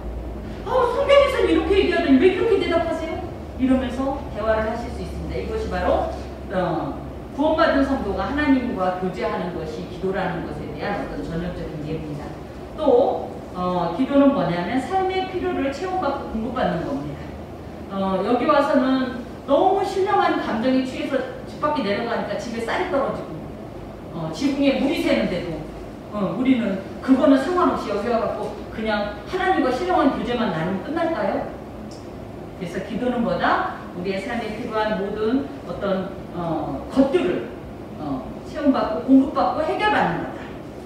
성경에서는 이렇게 얘기하더니 왜 이렇게 대답하세요? 이러면서 대화를 하실 수 있습니다. 이것이 바로 구원받은 성도가 하나님과 교제하는 것이 기도라는 것에 대한 어떤 전형적인 예입니다. 또 기도는 뭐냐면 삶의 필요를 채움받고 공급받는 겁니다. 여기 와서는 너무 신령한 감정에 취해서 집 밖에 내려가니까 집에 쌀이 떨어지고 지붕에 물이 새는데도 우리는 그거는 상관없이 여기 와갖고 그냥 하나님과 신령한 교제만 나누면 끝날까요? 그래서 기도는 뭐다? 우리의 삶에 필요한 모든 어떤 것들을 채움받고 공급받고 해결받는 거다.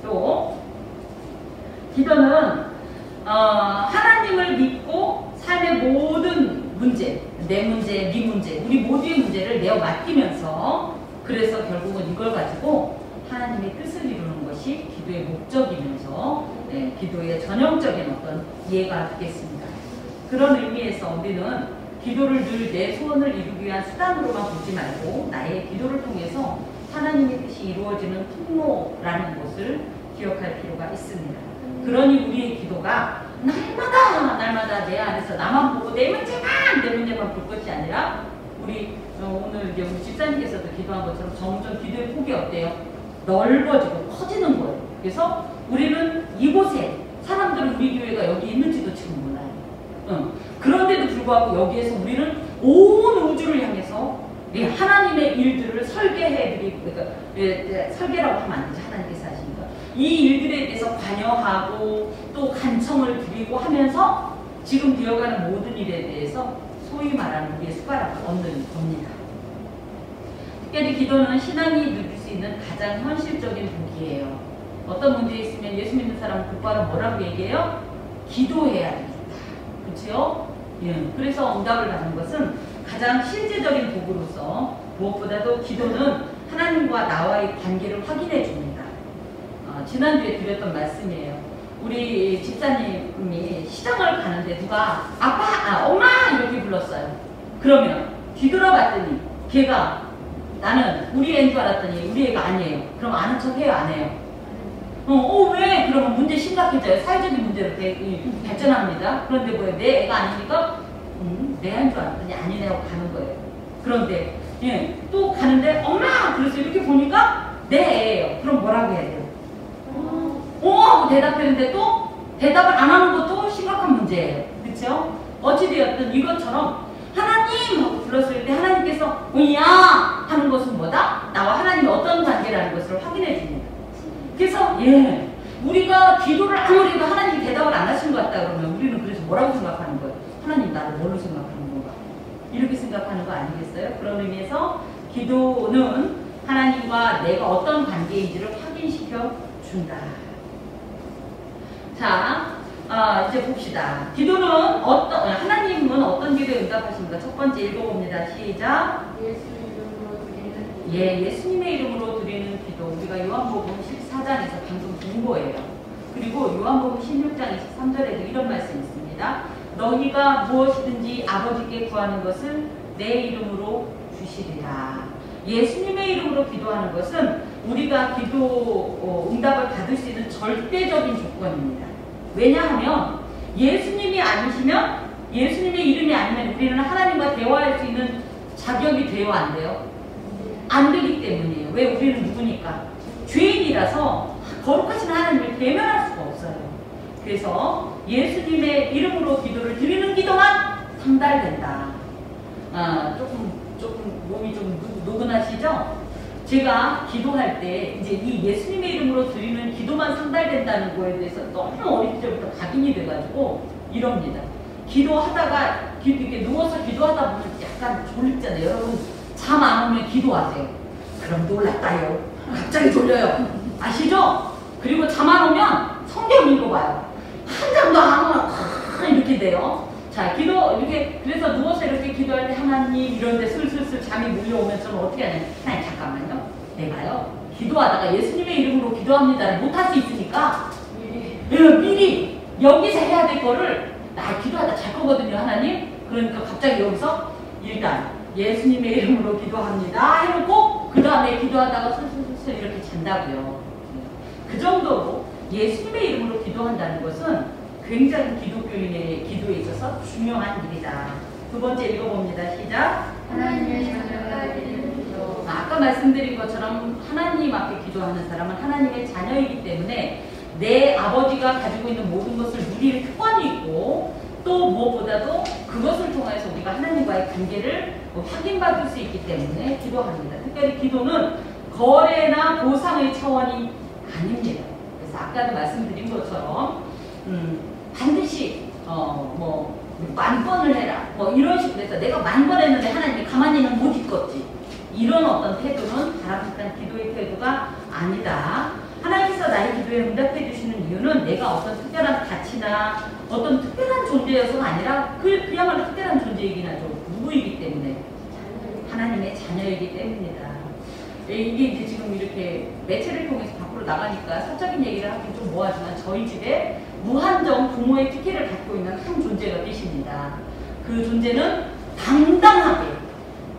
또 기도는 하나님을 믿고 삶의 모든 문제, 내 문제, 네 문제, 우리 모두의 문제를 내어 맡기면서, 그래서 결국은 이걸 가지고 하나님의 뜻을 이루는 것이 기도의 목적이면서 기도의 전형적인 어떤 이해가 되겠습니다. 그런 의미에서 우리는 기도를 늘 내 소원을 이루기 위한 수단으로만 보지 말고 나의 기도를 통해서 하나님의 뜻이 이루어지는 통로라는 것을 기억할 필요가 있습니다. 그러니 우리의 기도가 날마다 내 안에서 나만 보고 내 문제만 볼 것이 아니라, 오늘 이제 우리 집사님께서도 기도한 것처럼 점점 기도의 폭이 어때요? 넓어지고 커지는 거예요. 그래서 우리는 이곳에 사람들은 우리 교회가 여기 있는지도 지금 몰라요. 그런데도 불구하고 여기에서 우리는 온 우주를 향해서 하나님의 일들을 설계해드리고, 그러니까 설계라고 하면 안 되죠. 하나님께서 하시니까 이 일들에 대해서 관여하고 또 간청을 드리고 하면서 지금 되어가는 모든 일에 대해서 소위 말하는 우리의 숟가락을 얻는 겁니다. 특별히 기도는 신앙이 누릴 수 있는 가장 현실적인 복이에요. 어떤 문제 있으면 예수 믿는 사람은 곧바로 뭐라고 얘기해요? 기도해야 됩니다. 그렇죠? 예. 그래서 응답을 받는 것은 가장 실제적인 복으로서 무엇보다도 기도는 하나님과 나와의 관계를 확인해 줍니다. 지난주에 드렸던 말씀이에요. 우리 집사님이 시장을 가는데 누가 엄마 이렇게 불렀어요. 그러면 뒤돌아봤더니 걔가 나는 우리 애인 줄 알았더니 우리 애가 아니에요. 그럼 아는 척 해요, 안 해요? 왜? 그러면 문제 심각해져요. 사회적인 문제로 발전합니다. 그런데 뭐예요? 내 애가 아니니까 내 애인 줄 알았더니 아니네 하고 가는 거예요. 그런데 또 가는데 엄마! 그래서 이렇게 보니까 내 애예요. 그럼 뭐라고 해야 돼요? 하고 대답했는데 또 대답을 안 하는 것도 심각한 문제예요. 그렇죠? 어찌되었든 이것처럼 하나님! 하고 불렀을 때 하나님께서 야! 하는 것은 뭐다? 나와 하나님이 어떤 관계라는 것을 확인해 줍니다. 그래서 우리가 기도를 아무리 해도 하나님이 대답을 안 하신 것 같다 그러면 우리는 그래서 뭐라고 생각하는 거예요? 하나님 나를 뭘로 생각하는 건가? 이렇게 생각하는 거 아니겠어요? 그런 의미에서 기도는 하나님과 내가 어떤 관계인지를 확인시켜 준다. 자, 이제 봅시다. 기도는 하나님은 어떤 기도에 응답하십니까? 첫 번째 읽어봅니다. 시작. 예수님의 이름으로 드리는 기도. 우리가 요한복음 14장에서 방금 본 거예요. 그리고 요한복음 16장 23절에도 이런 말씀이 있습니다. 너희가 무엇이든지 아버지께 구하는 것을 내 이름으로 주시리라. 예수님의 이름으로 기도하는 것은 우리가 기도 응답을 받을 수 있는 절대적인 조건입니다. 왜냐하면 예수님이 아니시면, 예수님의 이름이 아니면 우리는 하나님과 대화할 수 있는 자격이 돼요, 안 돼요? 안 되기 때문이에요. 왜? 우리는 누구니까? 죄인이라서 거룩하신 하나님을 대면할 수가 없어요. 그래서 예수님의 이름으로 기도를 드리는 기도만 상달된다. 조금 몸이 좀 노근하시죠? 제가 기도할 때 이제 이 예수님의 이름으로 드리는 기도만 상달된다는 거에 대해서 너무 어릴 때부터 각인이 돼가지고 이럽니다. 기도하다가 이렇게 누워서 기도하다 보면 약간 졸립잖아요. 여러분 잠 안 오면 기도하세요. 그럼 놀랐다요. 갑자기 졸려요. 아시죠? 그리고 잠 안 오면 성경 읽어봐요. 한 장도 안 오면 이렇게 돼요. 자, 기도 이렇게 그래서 누워서 이렇게 기도할 때 하나님 이런데 슬슬슬 잠이 몰려오면 저는 어떻게 하냐면 하나님 잠깐만요. 내가요 기도하다가 예수님의 이름으로 기도합니다를 못할 수 있으니까 미리 여기서 해야 될 거를 나 기도하다 잘 거거든요, 하나님. 그러니까 갑자기 여기서 일단 예수님의 이름으로 기도합니다 해놓고 그 다음에 기도하다가 슬슬슬 이렇게 잔다고요. 그 정도로 예수님의 이름으로 기도한다는 것은 굉장히 기독교인의 기도에 있어서 중요한 일이다. 두 번째 읽어봅니다. 시작. 하나님의 자녀가 되는 기도. 아까 말씀드린 것처럼 하나님 앞에 기도하는 사람은 하나님의 자녀이기 때문에 내 아버지가 가지고 있는 모든 것을 누릴 특권이 있고 또 무엇보다도 그것을 통해서 우리가 하나님과의 관계를 확인받을 수 있기 때문에 기도합니다. 특별히 기도는 거래나 보상의 차원이 아닙니다. 그래서 아까도 말씀드린 것처럼 반드시 뭐 10,000번을 해라 뭐 이런 식으로 해서 내가 10,000번 했는데 하나님이 가만히는 못 있겠지 이런 어떤 태도는 바람직한 기도의 태도가 아니다. 하나님께서 나의 기도에 응답해 주시는 이유는 내가 어떤 특별한 가치나 어떤 특별한 존재여서가 아니라 그야말로 특별한 존재이긴 하죠. 누구이기 때문에 하나님의 자녀이기 때문이다. 이게 이제 지금 이렇게 매체를 통해서 밖으로 나가니까 사적인 얘기를 하긴 좀 뭐하지만 저희 집에 무한정 부모의 특혜를 갖고 있는 한 존재가 계십니다. 그 존재는 당당하게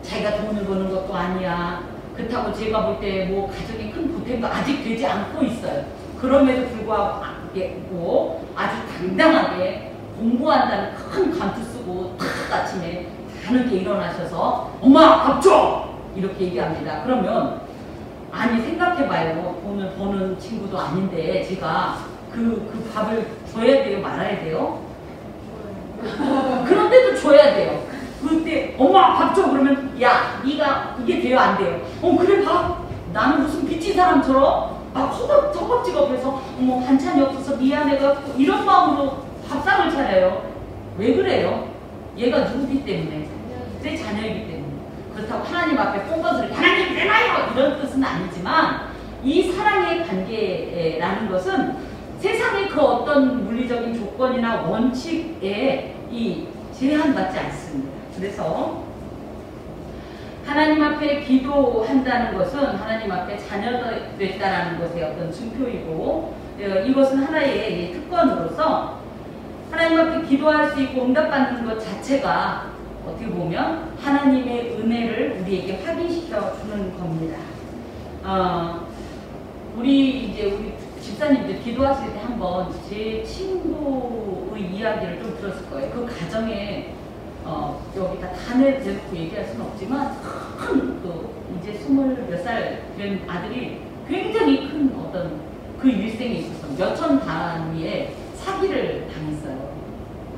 자기가 돈을 버는 것도 아니야. 그렇다고 제가 볼 때 뭐 가정이 큰 보탬도 아직 되지 않고 있어요. 그럼에도 불구하고 아주 당당하게 공부한다는 큰 감투 쓰고 탁 아침에 다늦게 일어나셔서 엄마 밥 줘! 이렇게 얘기합니다. 그러면 아니 생각해봐요. 돈을 버는 친구도 아닌데 제가 그 밥을 줘야 돼요? 말아야 돼요? 그런데도 줘야 돼요. 그때 엄마 밥 줘! 그러면 야 네가 이게 돼요? 안 돼요? 그래 밥! 나는 무슨 빚진 사람처럼 막 허겁지겁해서 어머 반찬이 없어서 미안해가지고 이런 마음으로 밥상을 차려요. 왜 그래요? 얘가 누구기 때문에? 내 자녀이기 때문에. 그렇다고 하나님 앞에 뽕거스를 하나님 내놔요! 이런 뜻은 아니지만 이 사랑의 관계라는 것은 세상의 그 어떤 물리적인 조건이나 원칙에 제한받지 않습니다. 그래서 하나님 앞에 기도한다는 것은 하나님 앞에 자녀가 됐다라는 것의 어떤 증표이고 이것은 하나의 특권으로서 하나님 앞에 기도할 수 있고 응답받는 것 자체가 어떻게 보면 하나님의 은혜를 우리에게 확인시켜 주는 겁니다. 우리 집사님들 기도하실 때 한번 제 친구의 이야기를 좀 들었을 거예요. 그 가정에 여기다 다 내놓고 얘기할 수는 없지만 이제 20몇 살 된 아들이 굉장히 큰 어떤 그 일생에 있어서 몇천 단위의 사기를 당했어요.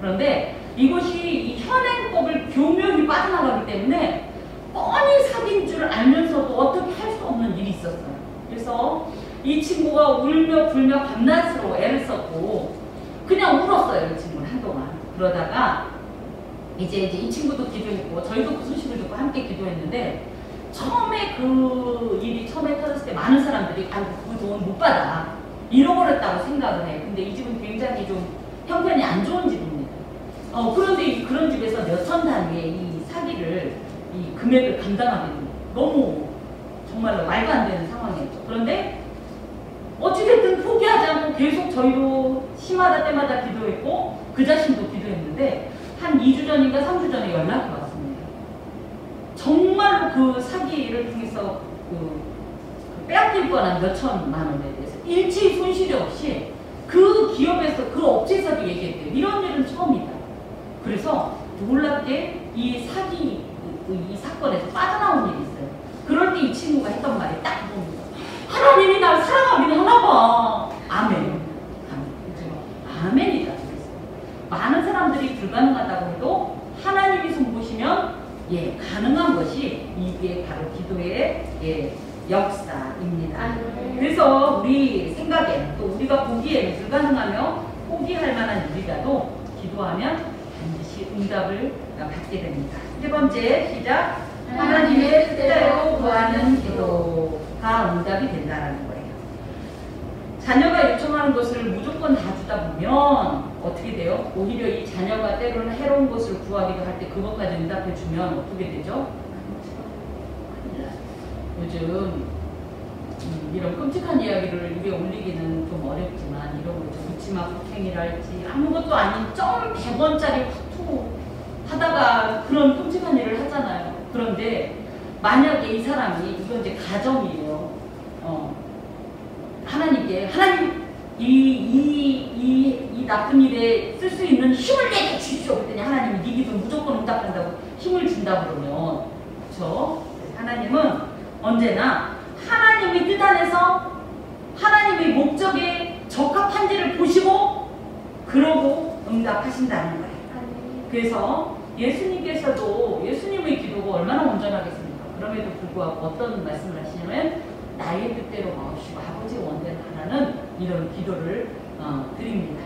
그런데 이것이 이 현행법을 교묘히 빠져나가기 때문에 뻔히 사기인 줄 알면서도 어떻게 할 수 없는 일이 있었어요. 그래서 이 친구가 울며 불며 밤낮으로 애를 썼고 그냥 울었어요. 이 친구는 한동안. 그러다가 이제 이 친구도 기도했고 저희도 그 소식을 듣고 함께 기도했는데 처음에 그 일이 처음에 터졌을 때 많은 사람들이 아이고 그 돈 못 받아 잃어버렸다고 생각을 해요. 근데 이 집은 굉장히 좀 형편이 안 좋은 집입니다. 그런데 그런 집에서 몇천 단위의 이 사기를 이 금액을 감당하기는 너무 정말로 말도 안 되는 상황이었죠. 그런데 어찌됐든 포기하지 않고 계속 저희도 심하다 때마다 기도했고 그 자신도 기도했는데 한 2주 전인가 3주 전에 연락이 왔습니다. 정말로 그 사기를 통해서 빼앗길 뻔한 몇천만 원에 대해서 일치 손실이 없이 그 기업에서 그 업체에서도 얘기했대요. 이런 일은 처음이다. 그래서 놀랍게 이 사기 이 사건에서 빠져나온 일이 있어요. 그럴 때 이 친구가 했던 말이 딱 그겁니다. 하나님이 날 사랑하긴 하나봐. 아멘. 아멘이다. 많은 사람들이 불가능하다고 해도 하나님이 손보시면 예 가능한 것이 이게 바로 기도의 예, 역사입니다. 그래서 우리 생각에 또 우리가 보기에는 불가능하며 포기할 만한 일이라도 기도하면 반드시 응답을 받게 됩니다. 세 번째 시작. 하나님의 뜻대로 구하는 기도가 응답이 된다는 거예요. 자녀가 요청하는 것을 무조건 다 주다 보면 어떻게 돼요? 오히려 이 자녀가 때로는 해로운 것을 구하기도 할 때 그것까지 응답해 주면 어떻게 되죠? 요즘 이런 끔찍한 이야기를 입에 올리기는 좀 어렵지만 이런 거 묻지마 폭행이랄지 아무것도 아닌 점 100원짜리 화투 하다가 그런 끔찍한 일을 하잖아요. 그런데 만약에 이 사람이 이건 이제 가정이에요. 하나님께 하나님 이 나쁜 일에 쓸 수 있는 힘을 내게 주십시오. 그랬더니 하나님이 네 기도 무조건 응답한다고 힘을 준다 그러면 그렇죠? 하나님은 언제나 하나님의 뜻 안에서 하나님의 목적에 적합한지를 보시고 그러고 응답하신다는 거예요. 그래서 예수님께서도 예수님의 기도가 얼마나 온전하겠습니까? 그럼에도 불구하고 어떤 말씀을 하시냐면 나의 뜻대로 마옵시고 아버지의 원대로 하라는 이런 기도를 드립니다.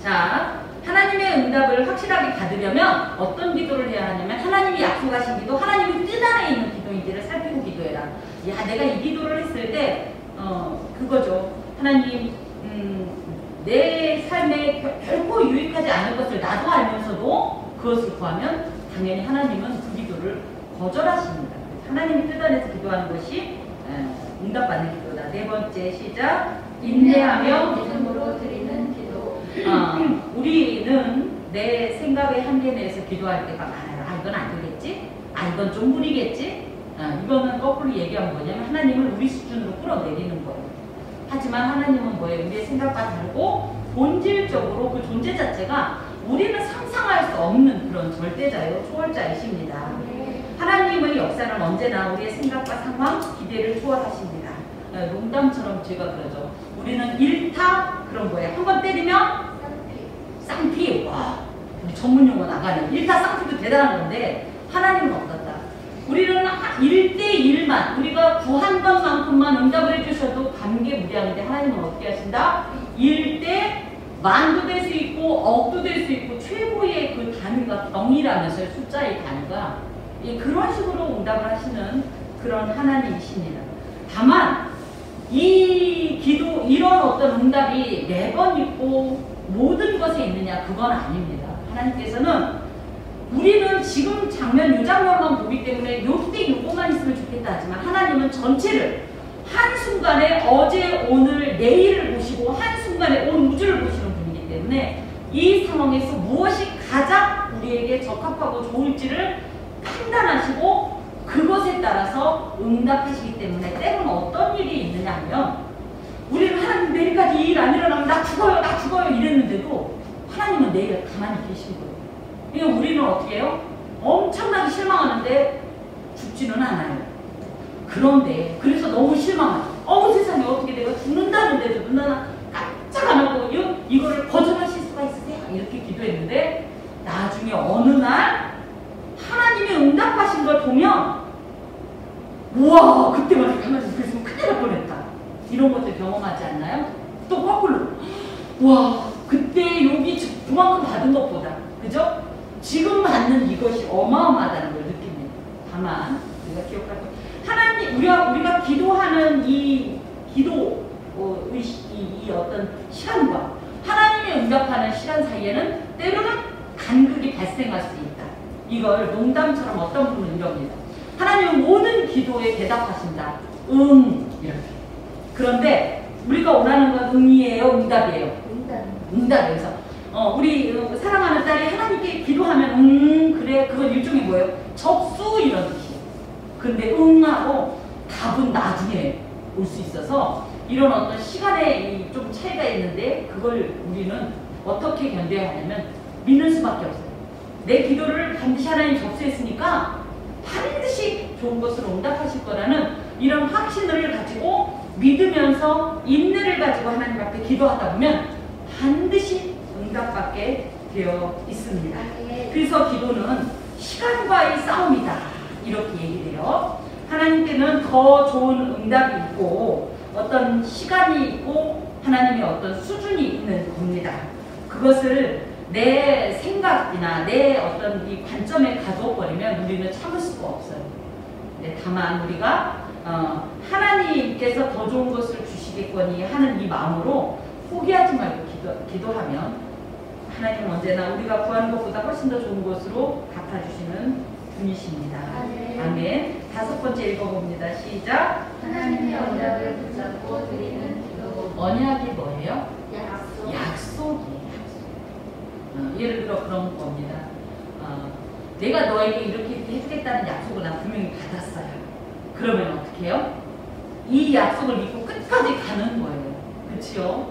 자, 하나님의 응답을 확실하게 받으려면 어떤 기도를 해야 하냐면 하나님이 약속하신 기도, 하나님의 뜻 안에 있는 기도인지를 살피고 기도해라. 야, 내가 이 기도를 했을 때 그거죠. 하나님 내 삶에 결코 유익하지 않을 것을 나도 알면서도 그것을 구하면 당연히 하나님은 그 기도를 거절하십니다. 하나님의 뜻 안에서 기도하는 것이 응답받는 기도다. 네 번째 시작. 인내하며 믿음으로 드리는 기도. 우리는 내 생각의 한계 내에서 기도할 때가 많아요. 아, 이건 안 되겠지? 아, 이건 좀 무리겠지? 이거는 거꾸로 얘기하면 뭐냐면 하나님을 우리 수준으로 끌어내리는 거예요. 하지만 하나님은 뭐예요? 우리의 생각과 다르고 본질적으로 그 존재 자체가 우리는 상상할 수 없는 그런 절대자요, 초월자이십니다. 하나님의 역사는 언제나 우리의 생각과 상황, 기대를 초월하십니다. 농담처럼 제가 그러죠. 우리는 일타 그런 거예요. 한 번 때리면 쌍피. 와, 우리 전문용어 나가는 일타 쌍피도 대단한 건데 하나님은 어떻다? 우리는 1대1만 우리가 구한 것만큼만 응답을 해주셔도 감개무량인데 하나님은 어떻게 하신다? 1대 만도 될 수 있고 억도 될 수 있고 최고의 그 단위가 병이라면서요. 숫자의 단위가 그런 식으로 응답을 하시는 그런 하나님이십니다. 다만 이 기도 이런 어떤 응답이 매번 있고 모든 것에 있느냐 그건 아닙니다. 하나님께서는 우리는 지금 장면 이 장면만 보기 때문에 요때 요것만 있으면 좋겠다 하지만 하나님은 전체를 한순간에 어제 오늘 내일을 보시고 한순간에 온 우주를 보시는 분이기 때문에 이 상황에서 무엇이 가장 우리에게 적합하고 좋을지를 판단하시고 그것에 따라서 응답하시기 때문에 때로는 어떤 일이 있느냐 하면 우리는 하나님 내일까지 일 안 일어나면 나 죽어요 이랬는데도 하나님은 내일 가만히 계신 거예요. 그러니까 우리는 어떻게 해요? 엄청나게 실망하는데 죽지는 않아요. 그런데 그래서 너무 실망하죠. 세상에 어떻게 내가 죽는다는데도 누나 깜짝 안 하고 이거를 거절하실 수가 있으세요? 이렇게 기도했는데 나중에 어느 날 하나님의 응답하신 걸 보면 우와 그때만 가만히 그랬으면 큰일 날 뻔했다. 이런 것들 경험하지 않나요? 또 거꾸로 와 그때 여기 그만큼 받은 것보다 그죠? 지금 받는 이것이 어마어마하다는 걸 느낍니다. 다만 우리가 기억할 것 하나님 우리가 기도하는 이 기도 이 어떤 시간과 하나님의 응답하는 시간 사이에는 때로는 간극이 발생할 수 있다. 이걸 농담처럼 어떤 분은 이럽니다. 하나님은 모든 기도에 대답하신다. 이렇게. 그런데 우리가 원하는 건 응이에요, 응답이에요. 응답이에요. 우리 사랑하는 딸이 하나님께 기도하면 그래 그건 일종의 뭐예요? 접수 이런 뜻이에요. 근데 응하고 답은 나중에 올 수 있어서 이런 어떤 시간에 좀 차이가 있는데 그걸 우리는 어떻게 견뎌야 하냐면 믿는 수밖에 없어요. 내 기도를 반드시 하나님 접수했으니까 반드시 좋은 것으로 응답하실 거라는 이런 확신을 가지고 믿으면서 인내를 가지고 하나님 앞에 기도하다 보면 반드시 응답받게 되어 있습니다. 그래서 기도는 시간과의 싸움이다 이렇게 얘기돼요. 하나님께는 더 좋은 응답이 있고 어떤 시간이 있고 하나님의 어떤 수준이 있는 겁니다. 그것을 내 생각이나 내 어떤 이 관점에 가둬버리면 우리는 참을 수가 없어요. 다만 우리가 하나님께서 더 좋은 것을 주시겠거니 하는 이 마음으로 포기하지 말고 기도하면 하나님은 언제나 우리가 구하는 것보다 훨씬 더 좋은 것으로 갚아주시는 분이십니다. 아멘. 5번째 읽어봅니다. 시작. 하나님의 언약을 붙잡고 드리는 기도. 언약이 뭐예요? 약속. 약속이에요. 예를 들어 그런 겁니다. 내가 너에게 이렇게 해주겠다는 약속을 난 분명히 받았어요. 그러면 어떻게 해요? 이 약속을 믿고 끝까지 가는 거예요. 그치요?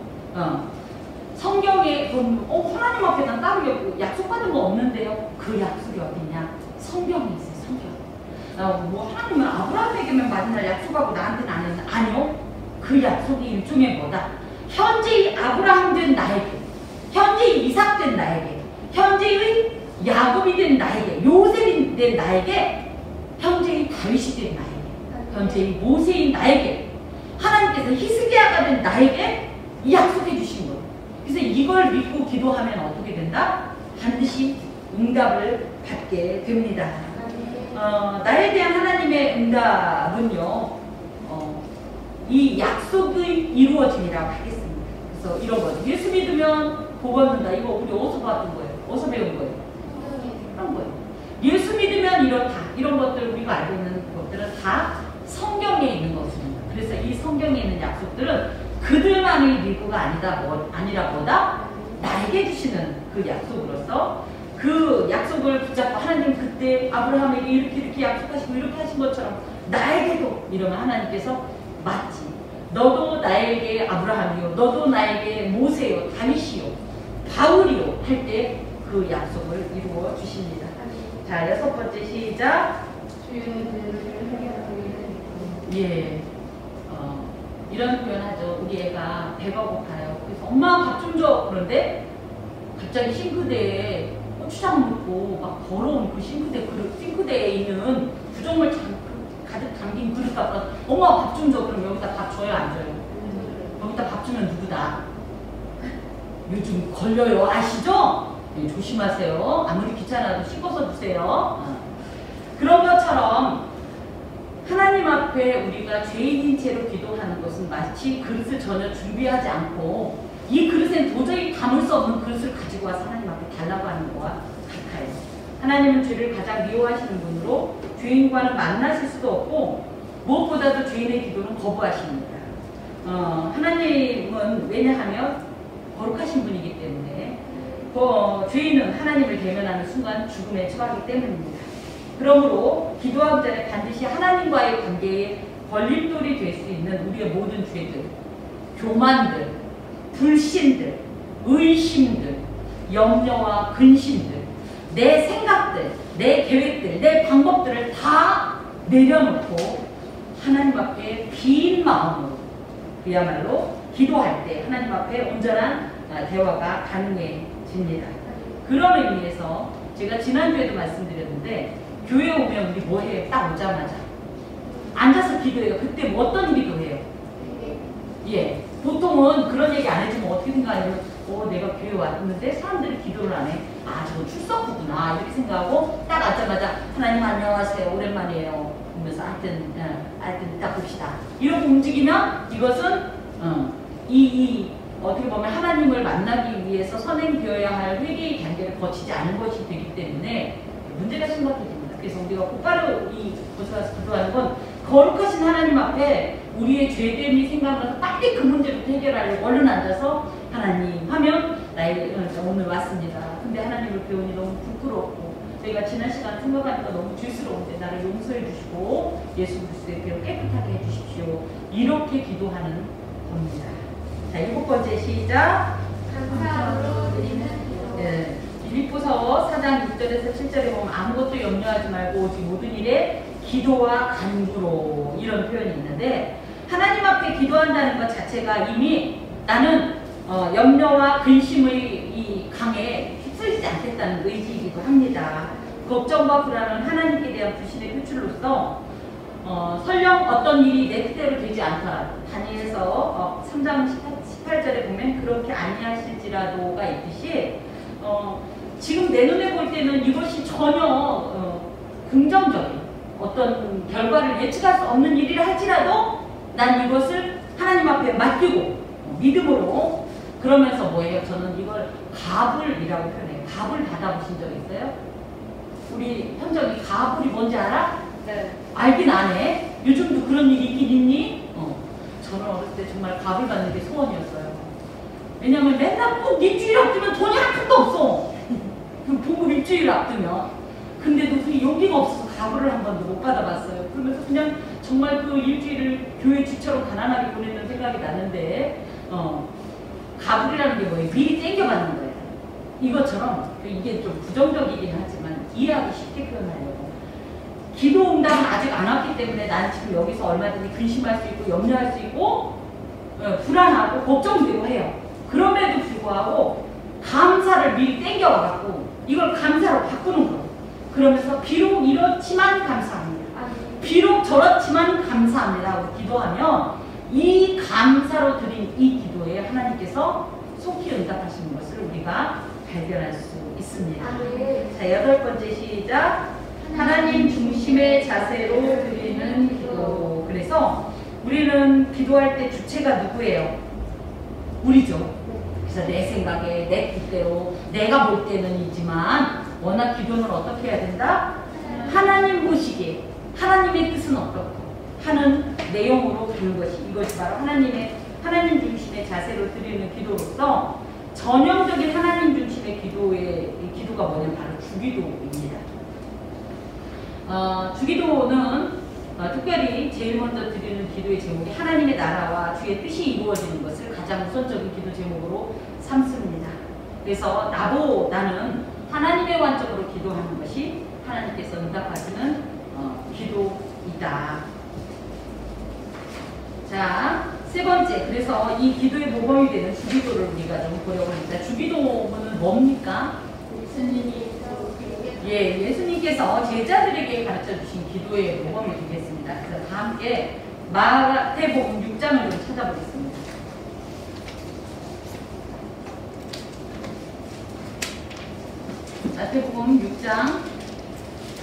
성경에 보면 하나님 앞에 난 따로 약속받은 거 없는데요. 그 약속이 어디냐? 성경에 있어요. 성경. 뭐 하나님은 아브라함에게만 만날 약속하고 나한테는 안 했나? 아니요. 그 약속이 일종의 뭐다? 현재의 아브라함 된 나에게, 현재의 이삭 된 나에게, 현재의 야곱이 된 나에게, 요셉이 된 나에게, 현재의 다윗이 된 나에게, 현재의 모세인 나에게, 하나님께서 히스기야가 된 나에게 이 약속해 주신 거예요. 그래서 이걸 믿고 기도하면 어떻게 된다? 반드시 응답을 받게 됩니다. 나에 대한 하나님의 응답은요, 이 약속의 이루어짐이라고 하겠습니다. 그래서 이런 거죠. 예수 믿으면 복 얻는다. 이거 우리 어디서 봤던 거예요? 어디서 배운 거예요? 그런 거예요. 예수 믿으면 이렇다. 이런 것들 우리가 알고 있는 것들은 다 성경에 있는 것입니다. 그래서 이 성경에 있는 약속들은 그들만의 일부가 아니라 뭐다? 나에게 주시는 그 약속으로서 그 약속을 붙잡고 하나님 그때 아브라함에게 이렇게 약속하시고 이렇게 하신 것처럼 나에게도 이러면 하나님께서 맞지. 너도 나에게 아브라함이요. 너도 나에게 모세요. 다윗이요. 바울이요. 할 때 그 약속을 이루어 주십니다. 자, 6번째 시작. 주의 문제를 해결하기는 예. 이런 표현하죠. 우리 애가 배가 고파요. 그래서 엄마 밥 좀 줘. 그런데 갑자기 싱크대에 고추장 넣고 막 더러운 그 싱크대에 있는 구정물 가득 담긴 그릇 갖다 엄마 밥 좀 줘. 그럼 여기다 밥 줘요? 안 줘요? 여기다 밥 주면 누구다? 요즘 걸려요. 아시죠? 네, 조심하세요. 아무리 귀찮아도 씻어서 주세요. 그런 것처럼 하나님 앞에 우리가 죄인인 채로 기도하는 것은 마치 그릇을 전혀 준비하지 않고 이 그릇엔 도저히 담을 수 없는 그릇을 가지고 와서 하나님 앞에 달라고 하는 것과 같아요. 하나님은 죄를 가장 미워하시는 분으로 죄인과는 만나실 수도 없고 무엇보다도 죄인의 기도는 거부하십니다. 하나님은 왜냐하면 거룩하신 분이기 때문에 죄인은 하나님을 대면하는 순간 죽음에 처하기 때문입니다. 그러므로 기도하기 전에 반드시 하나님과의 관계에 걸림돌이 될 수 있는 우리의 모든 죄들, 교만들, 불신들, 의심들, 염려와 근심들, 내 생각들, 내 계획들, 내 방법들을 다 내려놓고 하나님 앞에 빈 마음으로 그야말로 기도할 때 하나님 앞에 온전한 대화가 가능해집니다. 그런 의미에서 제가 지난주에도 말씀드렸는데 교회 오면 우리 뭐 해요? 딱 오자마자 앉아서 기도해요. 그때 뭐 어떤 기도해요? 예, 보통은 그런 얘기 안 해주면 어떻게 생각하냐면 내가 교회 왔는데 사람들이 기도를 안 해. 아, 저거 출석부구나 이렇게 생각하고 딱 앉자마자 하나님 안녕하세요. 오랜만이에요. 그러면서 하여튼 이따 봅시다. 이렇게 움직이면 이것은 어떻게 보면 하나님을 만나기 위해서 선행되어야 할 회개의 단계를 거치지 않은 것이 되기 때문에 문제가 심각해집니다. 그래서 우리가 곧바로 곳에 가서 기도하는 건 거룩하신 하나님 앞에 우리의 죄됨이 생각나서 빨리 그 문제부터 해결하려고 얼른 앉아서 하나님 하면 오늘 왔습니다. 근데 하나님을 배우니 너무 부끄럽고 저희가 지난 시간 생각하니까 너무 죄스러운데 나를 용서해 주시고 예수 그리스도의 배로 깨끗하게 해주십시오. 이렇게 기도하는 겁니다. 자, 7번째 시작. 감사로 드리는 기도. 예, 빌립보서 4장 6절에서 7절에 보면 아무것도 염려하지 말고 오직 모든 일에 기도와 간구로 이런 표현이 있는데 하나님 앞에 기도한다는 것 자체가 이미 나는 염려와 근심의 이 강에 휩쓸리지 않겠다는 의지이기도 합니다. 걱정과 불안은 하나님께 대한 불신의 표출로서 설령 어떤 일이 내 뜻대로 되지 않더라. 다니엘서 3장 18절에 보면 그렇게 아니하실지라도가 있듯이 지금 내 눈에 볼 때는 이것이 전혀 긍정적인 어떤 결과를 예측할 수 없는 일이라 할지라도 난 이것을 하나님 앞에 맡기고 믿음으로 그러면서 뭐예요? 저는 이걸 가불이라고 표현해요. 가불 받아보신 적 있어요? 우리 현정이 가불이 뭔지 알아? 네. 알긴 안 해. 요즘도 그런 일이 있긴 있니? 저는 어렸을 때 정말 가불 받는 게 소원이었어요. 왜냐면 맨날 꼭 일주일 앞두면 돈이 한 푼도 없어. 그 봉급 일주일 앞두면. 근데도 그 용기가 없어서 가불을 한 번도 못 받아봤어요. 그러면서 그냥 정말 그 일주일을 교회 주처럼 가난하게 보내는 생각이 나는데 가불이라는 게 뭐예요? 미리 땡겨받는 거예요. 이것처럼 이게 좀 부정적이긴 하지만 이해하기 쉽게 표현하려고 기도 응답은 아직 안 왔기 때문에 난 지금 여기서 얼마든지 근심할 수 있고 염려할 수 있고 불안하고 걱정되고 해요. 그럼에도 불구하고 감사를 미리 땡겨와갖고 이걸 감사로 바꾸는 거예요. 그러면서 비록 이렇지만 감사합니다. 비록 저렇지만 감사합니다 하고 기도하면 이 감사로 드린 이 기도에 하나님께서 속히 응답하시는 것을 우리가 발견할 수 있습니다. 자, 8번째 시작. 하나님 중심의 자세로 드리는 기도. 그래서 우리는 기도할 때 주체가 누구예요? 우리죠. 그래서 내 생각에 내 뜻대로 내가 볼 때는이지만 워낙 기도는 어떻게 해야 된다? 하나님 보시기에 하나님의 뜻은 어떻고 하는 내용으로 드는 것이 이것이 바로 하나님 중심의 자세로 드리는 기도로서 전형적인 하나님 중심의 기도가 뭐냐면 바로 주기도입니다. 주기도는 특별히 제일 먼저 드리는 기도의 제목이 하나님의 나라와 주의 뜻이 이루어지는 것을 가장 우선적인 기도 제목으로 삼습니다. 그래서 나는 하나님의 관점으로 기도하는 것이 하나님께서 응답하시는 기도이다. 자, 세 번째, 그래서 이 기도의 모범이 되는 주기도를 우리가 좀 보려고 합니다. 주기도는 뭡니까? 예수님께서 제자들에게 가르쳐 주신 기도의 모범이 되겠습니다. 그래서 다 함께 마태복음 6장을 좀 찾아보겠습니다. 마태복음 6장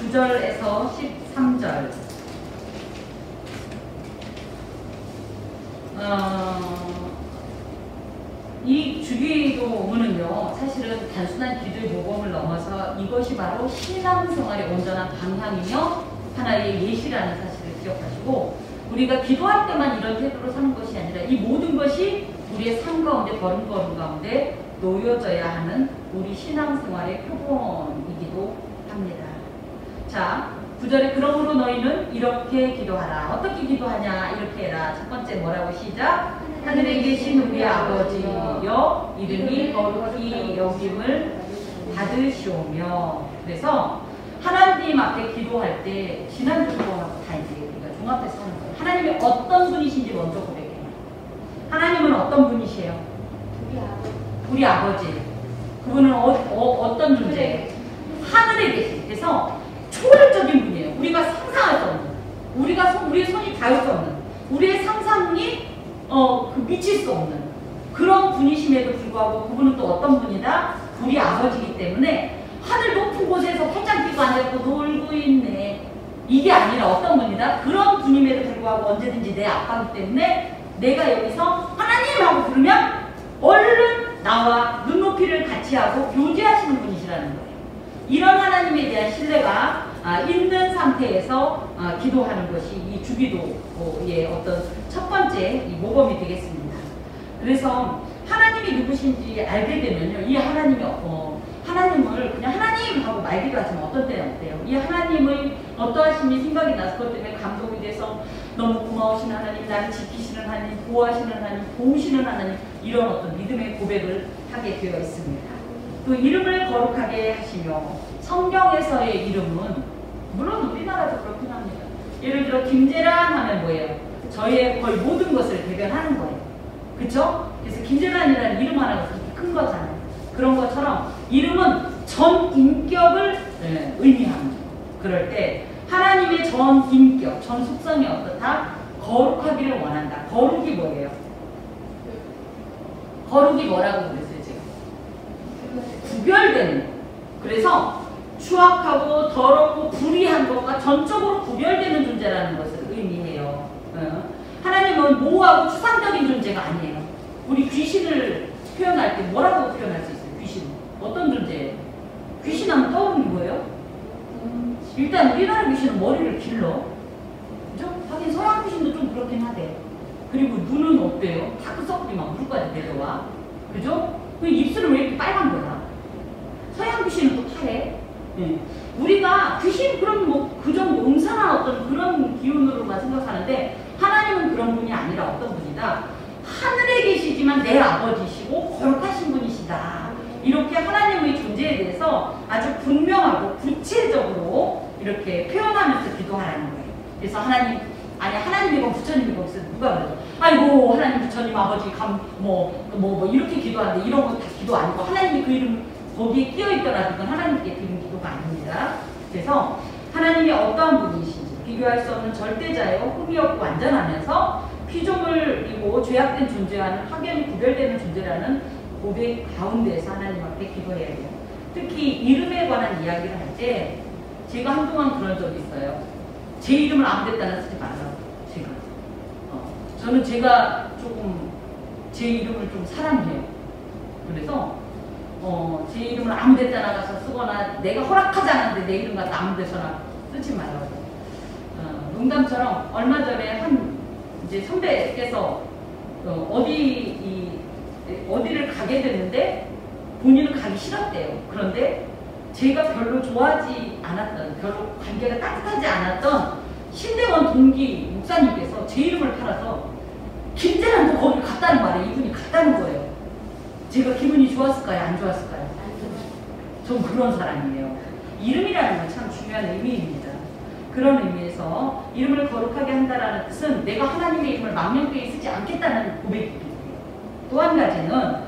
9절에서 13절. 이 주기도문은요, 사실은 단순한 기도의 모범을 넘어서 이것이 바로 신앙생활의 온전한 방향이며 하나의 예시라는 사실을 기억하시고, 우리가 기도할 때만 이런 태도로 사는 것이 아니라 이 모든 것이 우리의 삶 가운데 걸음걸음 가운데 놓여져야 하는 우리 신앙생활의 표본이기도 합니다. 자, 9절에 그러므로 너희는 이렇게 기도하라. 어떻게 기도하냐? 이렇게 해라. 첫 번째 뭐라고 시작? 하늘에 계신 우리 아버지여 이름이 거룩히 여김을 받으시오며. 그래서 하나님 앞에 기도할 때 지난주하고 다 이제 우리가 종합해서 하는 거예요. 하나님이 어떤 분이신지 먼저 고백해요. 하나님은 어떤 분이세요? 우리 아버지. 그분은 어떤 존재예요? 하늘에 계신. 그래서 초월적인 분이에요. 우리가 상상할 수 없는, 우리의 손이 닿을 수 없는, 우리의 상상이 미칠 수 없는 그런 분이심에도 불구하고 그분은 또 어떤 분이다? 우리 아버지이기 때문에 하늘 높은 곳에서 팔짱 끼고 앉아있고 놀고 있네. 이게 아니라 어떤 분이다? 그런 분임에도 불구하고 언제든지 내 아빠이기 때문에 내가 여기서 하나님 하고 부르면 얼른 나와 눈높이를 같이 하고 교제하시는 분이시라는 거예요. 이런 하나님에 대한 신뢰가 있는 상태에서 기도하는 것이 이 주기도의 어떤 첫 번째 이 모범이 되겠습니다. 그래서 하나님이 누구신지 알게 되면요, 이 하나님을 그냥 하나님 하고 말기도 하지만 어떤 때는 어때요? 이 하나님의 어떠하심이 생각이 나서 그것 때문에 감동이 돼서 너무 고마우신 하나님, 나를 지키시는 하나님, 보호하시는 하나님, 도우시는 하나님, 이런 어떤 믿음의 고백을 하게 되어 있습니다. 또 이름을 거룩하게 하시며 성경에서의 이름은 물론 우리나라도 그렇긴 합니다. 예를 들어 김재란 하면 뭐예요? 저희의 거의 모든 것을 대변하는 거예요. 그쵸? 그래서 김재란이라는 이름 하나가 그렇게 큰 거잖아요. 그런 것처럼 이름은 전 인격을 의미합니다. 그럴 때 하나님의 전 인격, 전 속성이 어떻다? 거룩하기를 원한다. 거룩이 뭐예요? 거룩이 뭐라고 그랬어요, 지금? 구별되는 거. 그래서 추악하고 더럽고 불의한 것과 전적으로 구별되는 존재라는 것을 의미해요. 하나님은 모호하고 추상적인 존재가 아니에요. 우리 귀신을 표현할 때 뭐라고 표현할 수 있어요? 귀신은 어떤 존재예요? 귀신 하면 떠오르는 거예요? 일단 우리나라 귀신은 머리를 길러. 그죠? 하긴 서양 귀신도 좀 그렇긴 하대. 그리고 눈은 어때요? 다크서클이 막 물까지 내려와. 그죠? 그 입술은 왜 이렇게 빨간 거야? 서양 귀신은 또 파래. 네. 우리가 귀신 그럼 뭐 그 정도 음산한 어떤 그런 기운으로만 생각하는데 하나님은 그런 분이 아니라 어떤 분이다? 하늘에 계시지만 내 아버지시고 거룩하신 분이시다. 이렇게 하나님의 존재에 대해서 아주 분명하고 구체적으로 이렇게 표현하면서 기도하라는 거예요. 그래서 하나님, 아니 하나님이고 부처님이고 누가 그러죠? 아이고 하나님 부처님 아버지 뭐 이렇게 기도하는데 이런 거 다 기도 아니고 하나님이 그 이름 거기에 끼어있더라도 그건 하나님께 드린 기도가 아닙니다. 그래서 하나님이 어떠한 분이신지 비교할 수 없는 절대자요 흠이 없고 완전하면서 피조물이고 죄악된 존재와는 확연히 구별되는 존재라는 고백 가운데서 하나님 앞에 기도해야 돼요. 특히 이름에 관한 이야기를 할 때 제가 한동안 그런 적이 있어요. 제 이름을 아무 데다나 쓰지 말라고. 저는 제가 조금 제 이름을 좀 사랑해요. 그래서 제 이름을 아무 데다나 가서 쓰거나 내가 허락하지 않았는데 내 이름 갖다 아무 데서나 쓰지 말라고. 농담처럼 얼마 전에 한 이제 선배께서 어디를 가게 됐는데 본인은 가기 싫었대요. 그런데 제가 별로 좋아하지 않았던, 별로 관계가 따뜻하지 않았던 신대원 동기 목사님께서 제 이름을 팔아서 김재란도 거기 갔다는 말에 이분이 갔다는 거예요. 제가 기분이 좋았을까요? 안 좋았을까요? 전 그런 사람이에요. 이름이라는 건 참 중요한 의미입니다. 그런 의미에서 이름을 거룩하게 한다라는 뜻은 내가 하나님의 이름을 망령되이 쓰지 않겠다는 고백입니다. 또 한 가지는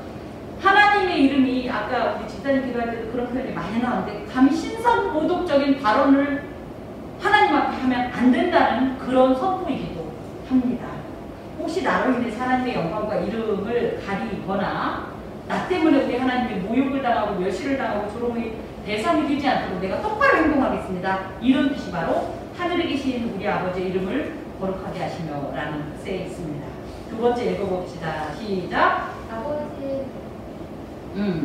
하나님의 이름이 아까 우리 집사님 기도할 때도 그런 표현이 많이 나오는데 감히 신성모독적인 발언을 하나님 앞에 하면 안 된다는 그런 선포이기도 합니다. 혹시 나로 인해서 하나님의 영광과 이름을 가리거나 나 때문에 우리 하나님이 모욕을 당하고 멸시를 당하고 조롱의 대상이 되지 않도록 내가 똑바로 행동하겠습니다. 이런 뜻이 바로 하늘에 계신 우리 아버지의 이름을 거룩하게 하시며 라는 뜻에 있습니다. 두 번째 읽어봅시다. 시작. 아버지.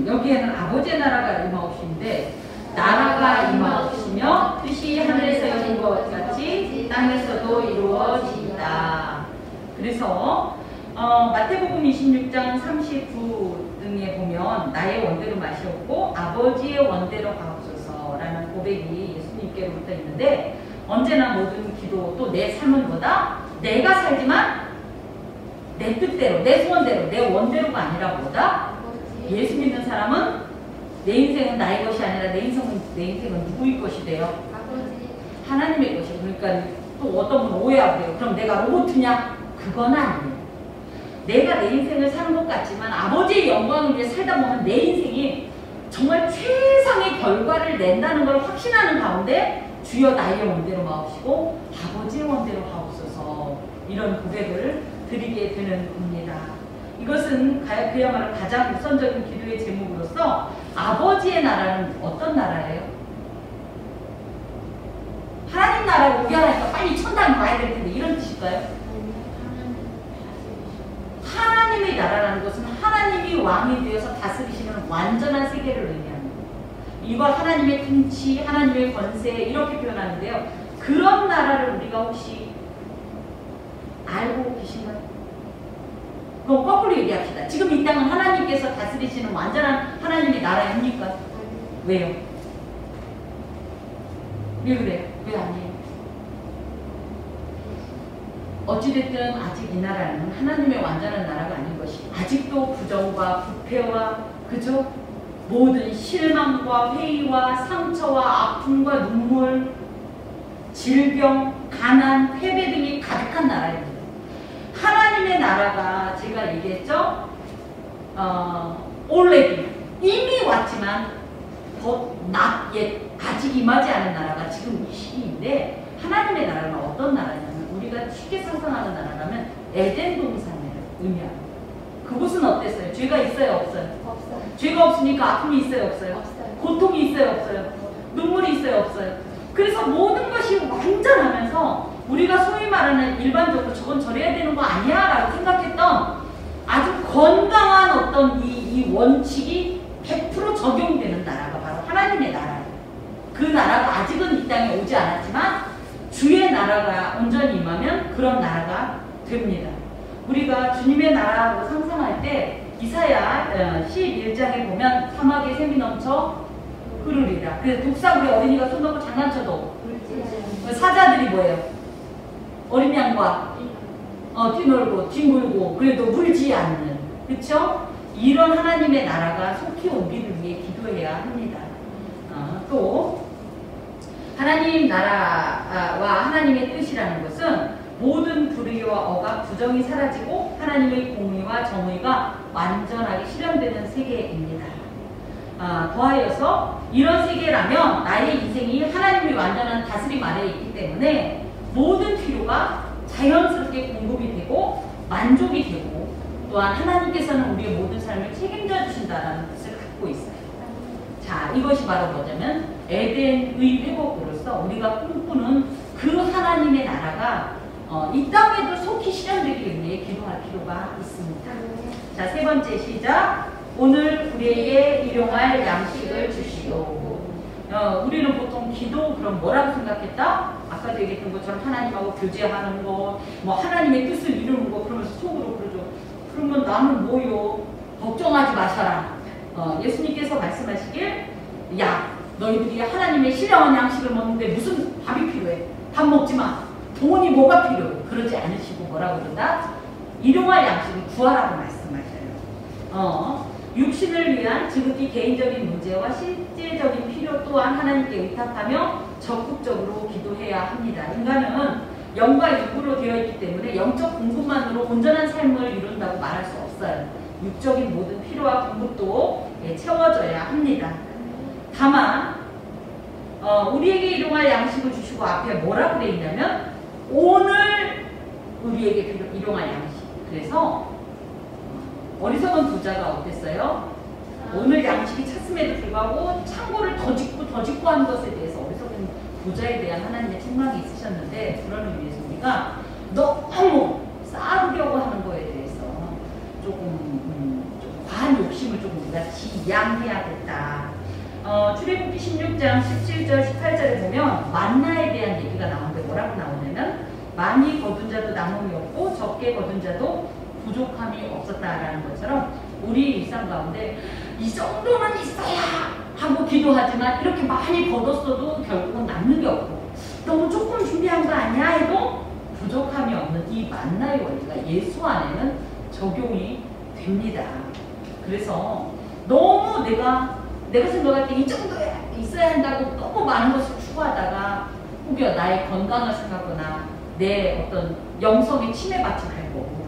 여기에는 아버지의 나라가 임하옵신데 나라가 임하옵시며 뜻이 하늘에서 이룬 것 같이 땅에서도 이루어지이다. 그래서 마태복음 26장 39 등에 보면 나의 원대로 마시옵고 아버지의 원대로 가옵소서라는 고백이 예수님께로부터 있는데 언제나 모든 기도 또 내 삶은 뭐다? 내가 살지만 내 뜻대로, 내 소원대로, 내 원대로가 아니라 뭐다? 예수 믿는 사람은 내 인생은 나의 것이 아니라 내 인생은 누구의 것이 돼요? 아버지. 하나님의 것이. 그러니까 또 어떤 분 오해하고요. 그럼 내가 로봇이냐? 그건 아니에요. 내가 내 인생을 사는 것 같지만 아버지의 영광을 위해 살다 보면 내 인생이 정말 최상의 결과를 낸다는 걸 확신하는 가운데 주여 나의 원대로 마옵시고 아버지의 원대로 하옵소서 이런 고백을 드리게 되는 겁니다. 이것은 그야말로 가장 우선적인 기도의 제목으로서 아버지의 나라는 어떤 나라예요? 하나님 나라를 오게 하니까 빨리 천당에 가야 될 텐데 이런 뜻일까요? 하나님의 나라라는 것은 하나님이 왕이 되어서 다스리시는 완전한 세계를 의미합니다. 이걸 하나님의 통치, 하나님의 권세 이렇게 표현하는데요. 그런 나라를 우리가 혹시 알고 계신가요? 그럼 거꾸로 얘기합시다. 지금 이 땅은 하나님께서 다스리시는 완전한 하나님의 나라입니까? 왜요? 왜 그래요? 왜 아니에요? 어찌됐든 아직 이 나라는 하나님의 완전한 나라가 아닌 것이 아직도 부정과 부패와 그죠? 모든 실망과 회의와 상처와 아픔과 눈물, 질병, 가난, 패배 등이 가득한 나라입니다. 하나님의 나라가 제가 얘기했죠? already 이미 왔지만 더 not yet 아직 임하지 않은 나라가 지금 이 시기인데 하나님의 나라는 어떤 나라냐면 우리가 쉽게 상상하는 나라라면 에덴 동산을 의미합니다. 그곳은 어땠어요? 죄가 있어요? 없어요? 없어요. 죄가 없으니까 아픔이 있어요? 없어요? 없어요. 고통이 있어요? 없어요? 눈물이 있어요? 없어요? 그래서 모든 것이 완전하면서 우리가 소위 말하는 일반적으로 저건 저래야 되는 거 아니야? 라고 생각했던 아주 건강한 어떤 이 원칙이 100% 적용되는 나라가 바로 하나님의 나라예요. 그 나라가 아직은 이 땅에 오지 않았지만 주의 나라가 온전히 임하면 그런 나라가 됩니다. 우리가 주님의 나라라고 상상할 때 이사야 11장에 보면 사막에 샘이 넘쳐 흐르리라. 그래서 독사구리 어린이가 손 놓고 장난쳐도 사자들이 뭐예요? 어린 양과 뛰놀고 뒹굴고 그래도 물지 않는, 그렇죠? 이런 하나님의 나라가 속히 오기를 위해 기도해야 합니다. 또 하나님 나라와 하나님의 뜻이라는 것은 모든 불의와 억압, 부정이 사라지고 하나님의 공의와 정의가 완전하게 실현되는 세계입니다. 더하여서 이런 세계라면 나의 인생이 하나님의 완전한 다스림 아래에 있기 때문에 모든 필요가 자연스럽게 공급이 되고 만족이 되고 또한 하나님께서는 우리의 모든 삶을 책임져 주신다는 뜻을 갖고 있어요. 자, 이것이 바로 뭐냐면 에덴의 회복으로서 우리가 꿈꾸는 그 하나님의 나라가 이 땅에도 속히 실현되기 위해 기도할 필요가 있습니다. 자, 세 번째 시작. 오늘 우리에게 일용할 양식을 주시오. 우리는 보통 기도 그럼 뭐라고 생각했다? 아까도 얘기했던 것처럼 하나님하고 교제하는 거, 뭐 하나님의 뜻을 이루는 거 그러면서 속으로 그러죠. 그러면 나는 뭐요? 걱정하지 마셔라. 예수님께서 말씀하시길 야 너희들이 하나님의 신령한 양식을 먹는데 무슨 밥이 필요해? 밥 먹지 마. 돈이 뭐가 필요해? 그러지 않으시고 뭐라고 그런다? 일용할 양식을 구하라고 말씀하셔요. 육신을 위한 지극히 개인적인 문제와 실제적인 필요 또한 하나님께 의탁하며 적극적으로 기도해야 합니다. 인간은 영과 육으로 되어 있기 때문에 영적 공급만으로 온전한 삶을 이룬다고 말할 수 없어요. 육적인 모든 필요와 공급도 채워져야 합니다. 다만 우리에게 일용할 양식을 주시고 앞에 뭐라고 되어 있냐면 오늘 우리에게 일용할 양식. 그래서 어리석은 부자가 어땠어요? 오늘 양식이 찼음에도 불구하고 창고를 더 짓고 한 것에 대해서 어리석은 부자에 대한 하나님의 책망이 있으셨는데 그런 의미에서 우리가 너무 쌓으려고 하는 거에 대해서 조금 과한 욕심을 조금 우리가 지양해야겠다. 출애굽기 16장 17절 18절에 보면 만나에 대한 얘기가 나오는데 뭐라고 나오냐면 많이 거둔 자도 남음이 없고 적게 거둔 자도 부족함이 없었다라는 것처럼 우리 일상 가운데 이 정도는 있어야 하고 기도하지만 이렇게 많이 거뒀어도 결국은 남는 게 없고 너무 조금 준비한 거 아니야 해도 부족함이 없는 이 만나의 원리가 예수 안에는 적용이 됩니다. 그래서 너무 내가 생각할 때 이 정도에 있어야 한다고 너무 많은 것을 추구하다가 혹여 나의 건강을 생각하거나 내 어떤 영성에 침해받지 말고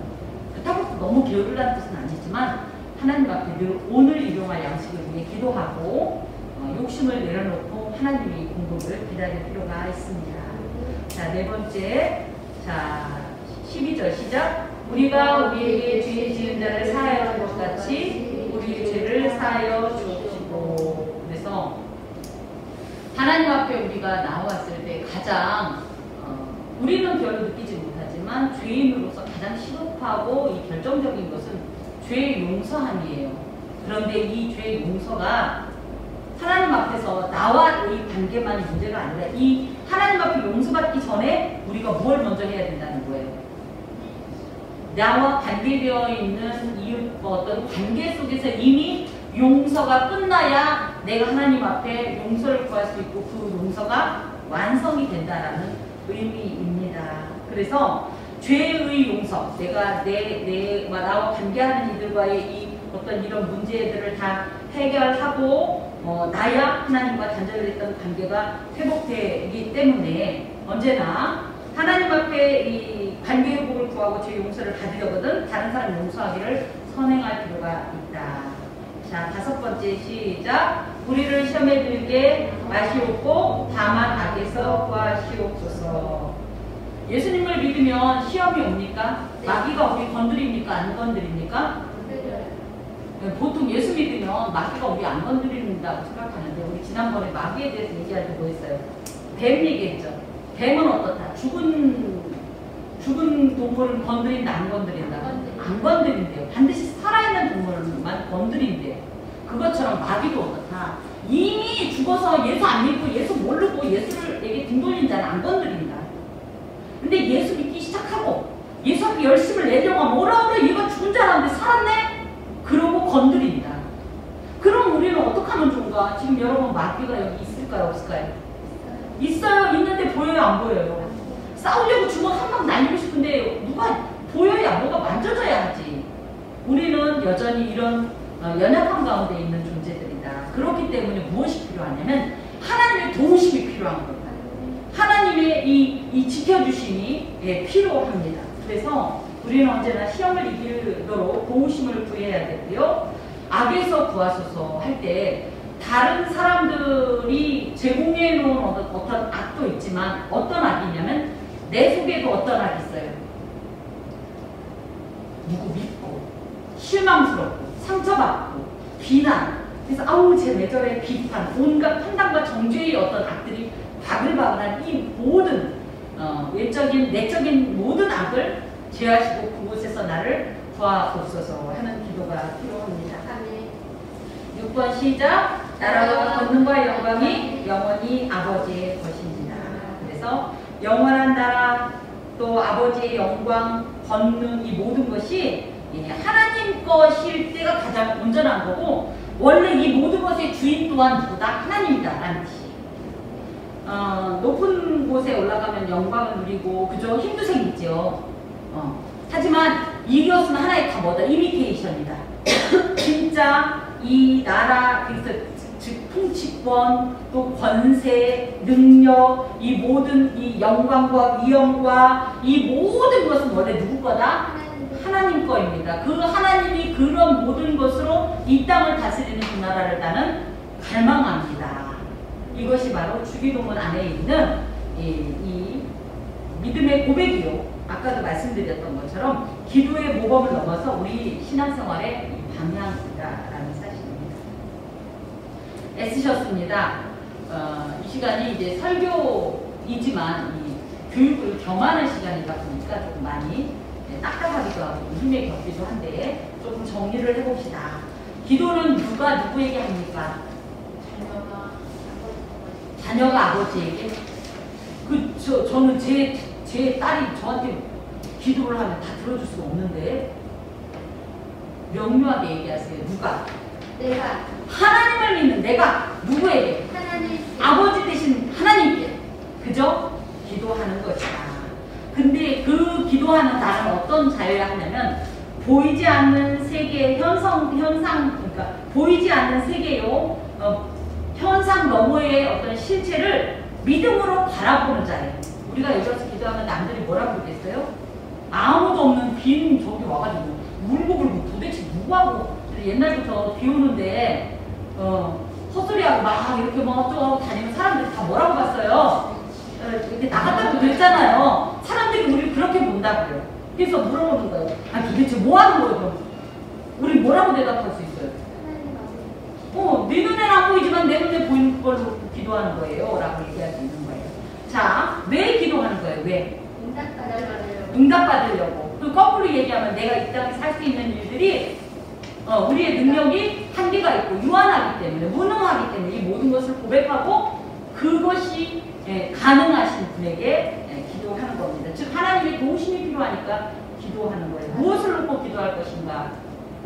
그렇다고 너무 게으르다는 뜻은 아니지만 하나님 앞에 늘 오늘 일용할 양식을 위해 기도하고 욕심을 내려놓고 하나님의 공급을 기다릴 필요가 있습니다. 자, 네 번째, 자 12절 시작. 우리가 우리에게 죄 지은 자를 사하여 준 것 같이 우리 죄를 사하여 주옵시고. 그래서 하나님 앞에 우리가 나왔을 때 가장 우리는 별로 느끼지 못하지만 죄인으로서 가장 시급하고 이 결정적인 것은 죄의 용서함이에요. 그런데 이 죄의 용서가 하나님 앞에서 나와의 관계만이 문제가 아니라 이 하나님 앞에 용서받기 전에 우리가 뭘 먼저 해야 된다는 거예요. 나와 관계되어 있는 이웃 어떤 관계 속에서 이미 용서가 끝나야 내가 하나님 앞에 용서를 구할 수 있고 그 용서가 완성이 된다라는 의미입니다. 그래서 죄의 용서, 내가 나와 관계하는 이들과의 이 어떤 이런 문제들을 다 해결하고 나야 하나님과 단절됐던 관계가 회복되기 때문에 언제나 하나님 앞에 이 관계 회복을 구하고 제 용서를 받으려거든 다른 사람 용서하기를 선행할 필요가 있다. 자, 5번째 시작. 우리를 시험에 들게 마시옵고 다만 악에서 구하시옵소서. 예수님을 믿으면 시험이 옵니까? 마귀가 우리 건드립니까? 안 건드립니까? 보통 예수 믿으면 마귀가 우리 안 건드린다고 생각하는데 우리 지난번에 마귀에 대해서 얘기할 때 뭐 했어요? 뱀 얘기했죠. 뱀은 어떻다? 죽은 동물은 건드린다 안 건드린다? 안 건드린대요. 반드시 살아있는 동물만 건드린대요. 그것처럼 마귀도 어떻다? 이미 죽어서 예수 안 믿고 예수 모르고 예수에게 등 돌린 자는 안 건드린다. 근데 예수 믿기 시작하고 예수 앞에 열심을 내려고 하면 뭐라 그래? 얘가 죽은 줄 알았는데 살았네? 그러고 건드린다. 그럼 우리는 어떻게 하면 좋은가? 지금 여러분 마귀가 여기 있을까요? 없을까요? 있어요. 있는데 보여요? 안 보여요? 싸우려고 주먹 한 방 날리고 싶은데 누가 보여야 뭐가 만져져야 하지. 우리는 여전히 이런 연약한 가운데 있는 존재들이다. 그렇기 때문에 무엇이 필요하냐면 하나님의 도우심이 필요한 겁니다. 하나님의 이 지켜주심이 필요합니다. 그래서 우리는 언제나 시험을 이기도록 도우심을 구해야 되고요. 악에서 구하소서 할 때 다른 사람들이 제공해 놓은 어떤 악도 있지만 어떤 악이냐면 내 속에도 어떤 악이 있어요. 누구 믿고 실망스럽고 상처받고 비난, 그래서 아우 쟤 왜 저래 비판, 온갖 판단과 정죄의 어떤 악들이 바글바글한 이 모든 외적인 내적인 모든 악을 제하시고 그곳에서 나를 도와옵소서 하는 기도가 필요합니다. 6번 시작. 나라와 권능과 영광이 영원히 아버지의 것입니다. 그래서 영원한 나라 또 아버지의 영광, 권능 이 모든 것이 하나님 것일 때가 가장 온전한 거고 원래 이 모든 것의 주인 또한 누구다? 하나님이다 라는 뜻이. 높은 곳에 올라가면 영광을 누리고 그죠? 힘도 생기죠. 하지만 이것은 하나의 다 뭐다? 이미테이션이다. 진짜 이 나라, 그래서 즉 통치권, 또 권세, 능력, 이 모든 이 영광과 위엄과 이 모든 것은 원래 누구 거다? 하나님 거입니다. 그 하나님이 그런 모든 것으로 이 땅을 다스리는 그 나라를 나는 갈망합니다. 이것이 바로 주기도문 안에 있는 이 믿음의 고백이요. 아까도 말씀드렸던 것처럼 기도의 모범을 넘어서 우리 신앙생활의 방향이다라는 사실입니다. 애쓰셨습니다. 이 시간이 이제 설교이지만 이 교육을 겸하는 시간이다 보니까 조금 많이 딱딱하기도 하고 힘에 겹기도 한데 조금 정리를 해봅시다. 기도는 누가 누구에게 합니까? 자녀가 아버지에게? 저는 제 딸이 저한테 기도를 하면 다 들어줄 수가 없는데 명료하게 얘기하세요. 누가? 내가. 하나님을 믿는 내가 누구에게? 하나님. 아버지 대신 하나님께. 그죠? 기도하는 것이다. 근데 그 기도하는 나는 어떤 자여야 하냐면 보이지 않는 세계 그러니까 보이지 않는 세계요 현상 너머의 어떤 실체를 믿음으로 바라보는 자예요. 우리가 여기 와서 기도하면 남들이 뭐라고 그러겠어요? 아무도 없는 빈 저기 와가지고 울고불고 도대체 누구하고 옛날부터 비 오는데 헛소리하고 막 이렇게 막 어쩌고 다니면 사람들이 다 뭐라고 봤어요? 이렇게 나갔다고 그랬잖아요. 사람들이 우리를 그렇게 본다고요. 그래서 물어보는 거예요. 아 도대체 뭐 하는 거예요? 우리 뭐라고 대답할 수 있어요? 네 눈에는 안 보이지만 내 눈에 보이는 걸로 기도하는 거예요. 라고 얘기할 수 있는 거예요. 자, 왜 기도하는 거예요? 왜? 응답받으려고. 그 거꾸로 얘기하면 내가 이 땅에 살 수 있는 일들이 우리의 능력이 한계가 있고 유한하기 때문에 무능하기 때문에 이 모든 것을 고백하고 그것이 가능하신 분에게 기도하는 겁니다. 즉 하나님의 도우심이 필요하니까 기도하는 거예요. 무엇을 놓고 기도할 것인가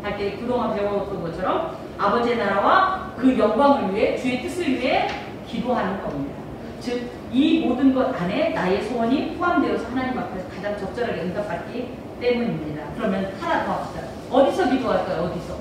할 때 그동안 배워왔던 것처럼 아버지의 나라와 그 영광을 위해 주의 뜻을 위해 기도하는 겁니다. 즉 이 모든 것 안에 나의 소원이 포함되어서 하나님 앞에서 가장 적절하게 응답받기 때문입니다. 그러면 하나 더 합시다. 어디서 기도할까요? 어디서?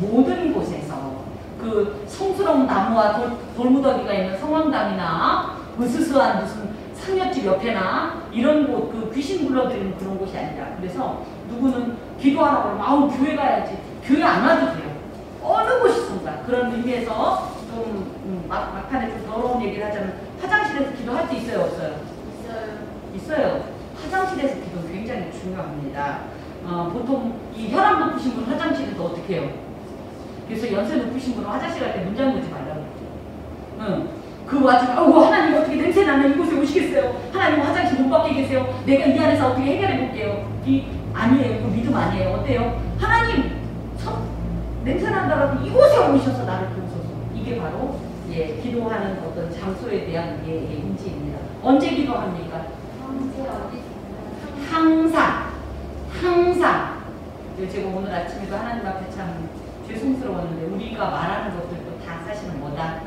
모든 곳에서 그 성스러운 나무와 돌무더기가 있는 성황당이나 으스스한 무슨 상여집 옆에나 이런 곳, 그 귀신 불러들이는 그런 곳이 아니라, 그래서 누구는 기도하라고 그러면 아우 교회 가야지, 교회 안 와도 돼요. 어느 곳이든가. 그런 의미에서 좀 막판에 좀 더러운 얘기를 하자면 화장실에서 기도할 때 있어요, 없어요? 있어요. 화장실에서 기도는 굉장히 중요합니다. 보통 이 혈압 높으신 분 화장실에서 어떻게 해요? 그래서 연세 높으신 분은 화장실 갈 때 문 잠그지 말라고. 그 와중에 하나님 어떻게 냄새 나는 이곳에 오시겠어요? 하나님 화장실 못 밖에 계세요? 내가 이 안에서 어떻게 해결해 볼게요? 아니에요. 이거 믿음 아니에요. 어때요? 하나님 냄새 난다라도 이곳에 오셔서 나를 도우소서. 이게 바로 기도하는 어떤 장소에 대한 인지입니다. 언제 기도합니까? 항상. 제가 오늘 아침에도 하나님 앞에 참 죄송스러웠는데, 우리가 말하는 것들도 다 사실은 뭐다?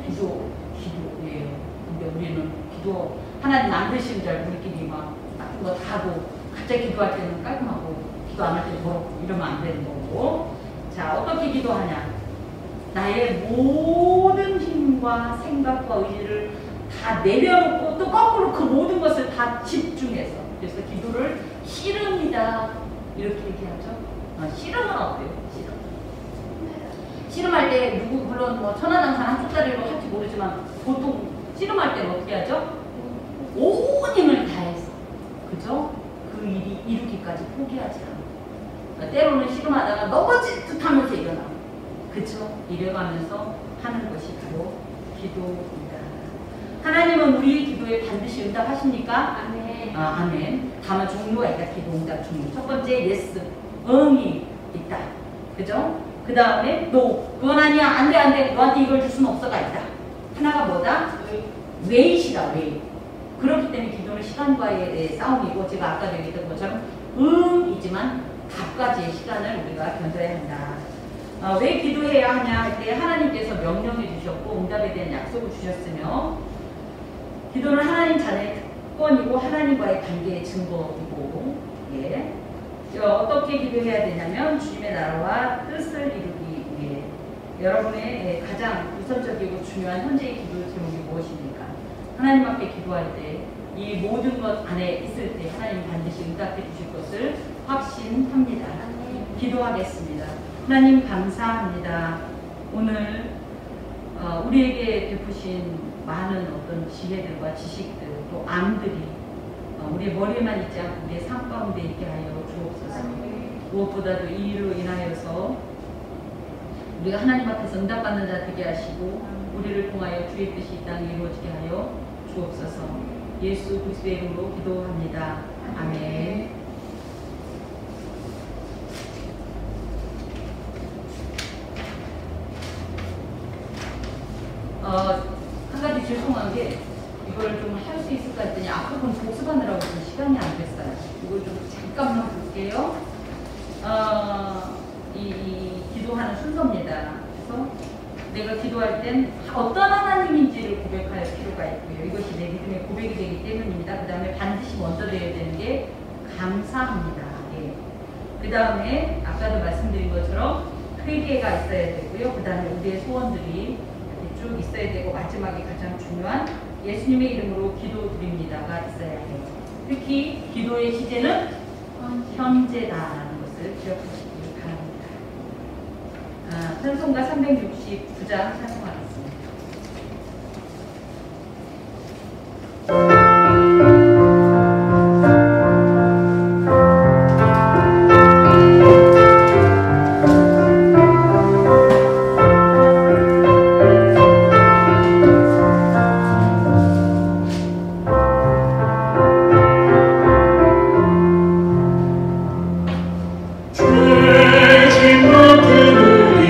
기도예요. 근데 우리는 기도, 하나님 안 되시는 줄 알고 우리끼리 막 나쁜 거 다 하고, 갑자기 기도할 때는 깔끔하고, 기도 안 할 때는 더럽고, 이러면 안 되는 거고. 자, 어떻게 기도하냐? 나의 모든 힘과 생각과 의지를 다 내려놓고 또 거꾸로 그 모든 것을 다 집중해서, 그래서 기도를 씨름이다 이렇게 얘기하죠. 씨름은 어때요? 씨름할 때 물론 뭐 천하장사 한쪽 다리로 할지 모르지만 보통 씨름할 때는 어떻게 하죠? 온 힘을 다해서, 그죠? 그 일이 이루기까지 포기하지 않아. 때로는 씨름하다가 넘어질 듯 하면서 일어나고, 그쵸? 이래가면서 하는 것이 바로 기도입니다. 하나님은 우리의 기도에 반드시 응답하십니까? 아멘. 아멘. 다만 종류가 있다. 기도 응답 종류. 첫 번째 예스, 응이 있다. 그죠? 그 다음에 노, 그건 아니야, 안돼, 너한테 이걸 줄 수는 없어가 있다. 하나가 뭐다? 웨이시다, 웨이. 그렇기 때문에 기도는 시간과의 싸움이고, 제가 아까 얘기했던 것처럼 응이지만 답까지의 시간을 우리가 견뎌야 한다. 왜 기도해야 하냐 할 때 하나님께서 명령해 주셨고 응답에 대한 약속을 주셨으며, 기도는 하나님 자녀의 특권이고 하나님과의 관계의 증거이고, 어떻게 기도해야 되냐면 주님의 나라와 뜻을 이루기 위해. 여러분의 가장 우선적이고 중요한 현재의 기도 제목이 무엇입니까? 하나님 앞에 기도할 때 이 모든 것 안에 있을 때 하나님 반드시 응답해 주실 것을 확신합니다. 기도하겠습니다. 하나님 감사합니다. 오늘 우리에게 베푸신 많은 어떤 지혜들과 지식들, 또 암들이 우리의 머리에만 있지 않고 우리의 삶 가운데 있게 하여 주옵소서. 무엇보다도 이 일로 인하여서 우리가 하나님 앞에서 응답받는 자 되게 하시고, 우리를 통하여 주의 뜻이 이 땅에 이루어지게 하여 주옵소서. 예수 그리스도의 이름으로 기도합니다. 아멘. 한 가지 죄송한 게, 이걸 좀 할 수 있을까 했더니 앞부분 복습하느라고 좀 시간이 안 됐어요. 이걸 좀 잠깐만 볼게요. 이 기도하는 순서입니다. 그래서 내가 기도할 땐 어떤 하나님인지를 고백할 필요가 있고요. 이것이 내 믿음의 고백이 되기 때문입니다. 그 다음에 반드시 먼저 되어야 되는 게 감사합니다. 그 다음에 아까도 말씀드린 것처럼 회개가 있어야 되고요. 그 다음에 우리의 소원들이 쭉 있어야 되고, 마지막에 가장 중요한 예수님의 이름으로 기도드립니다가 있어야 해요. 특히 기도의 시제는 현재다라는 것을 기억하시기 바랍니다. 찬송가 369장 찬송하겠습니다. 죄진 모든 우리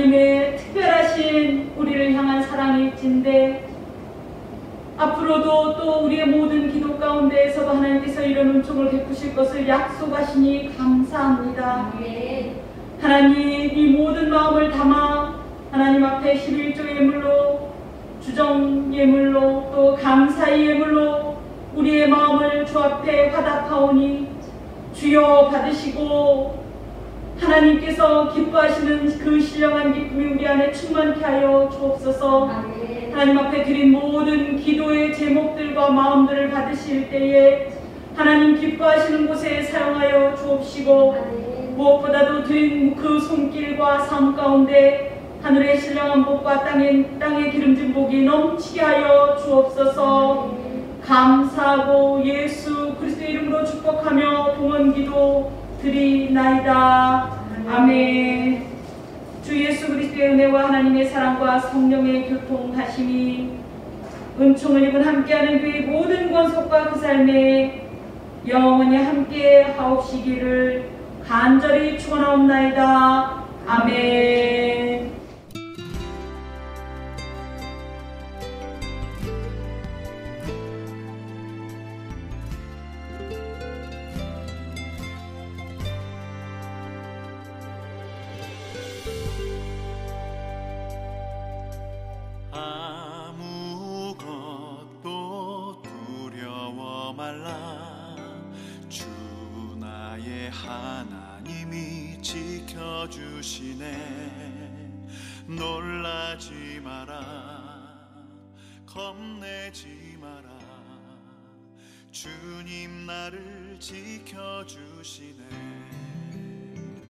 하나님의 특별하신 우리를 향한 사랑일진데 앞으로도 또 우리의 모든 기도 가운데에서도 하나님께서 이런 은총을 베푸실 것을 약속하시니 감사합니다. 하나님, 이 모든 마음을 담아 하나님 앞에 11조 예물로, 주정 예물로, 또 감사의 예물로 우리의 마음을 주 앞에 화답하오니 주여 받으시고 하나님께서 기뻐하시는 그 신령한 기쁨이 우리 안에 충만케 하여 주옵소서. 하나님 앞에 드린 모든 기도의 제목들과 마음들을 받으실 때에 하나님 기뻐하시는 곳에 사용하여 주옵시고 무엇보다도 드린 그 손길과 삶 가운데 하늘의 신령한 복과 땅의 기름진 복이 넘치게 하여 주옵소서. 감사하고 예수 그리스도의 이름으로 축복하며 봉헌기도 드리나이다. 아멘. 주 예수 그리스도의 은혜와 하나님의 사랑과 성령의 교통하심이 은총을 입은 함께하는 교회의 모든 권속과 그 삶에 영원히 함께 하옵시기를 간절히 축원하옵나이다. 아멘. 아무것도 두려워 말라. 주 나의 하나님이 지켜주시네. 놀라지 마라, 겁내지 마라. 주님 나를 지켜주시네.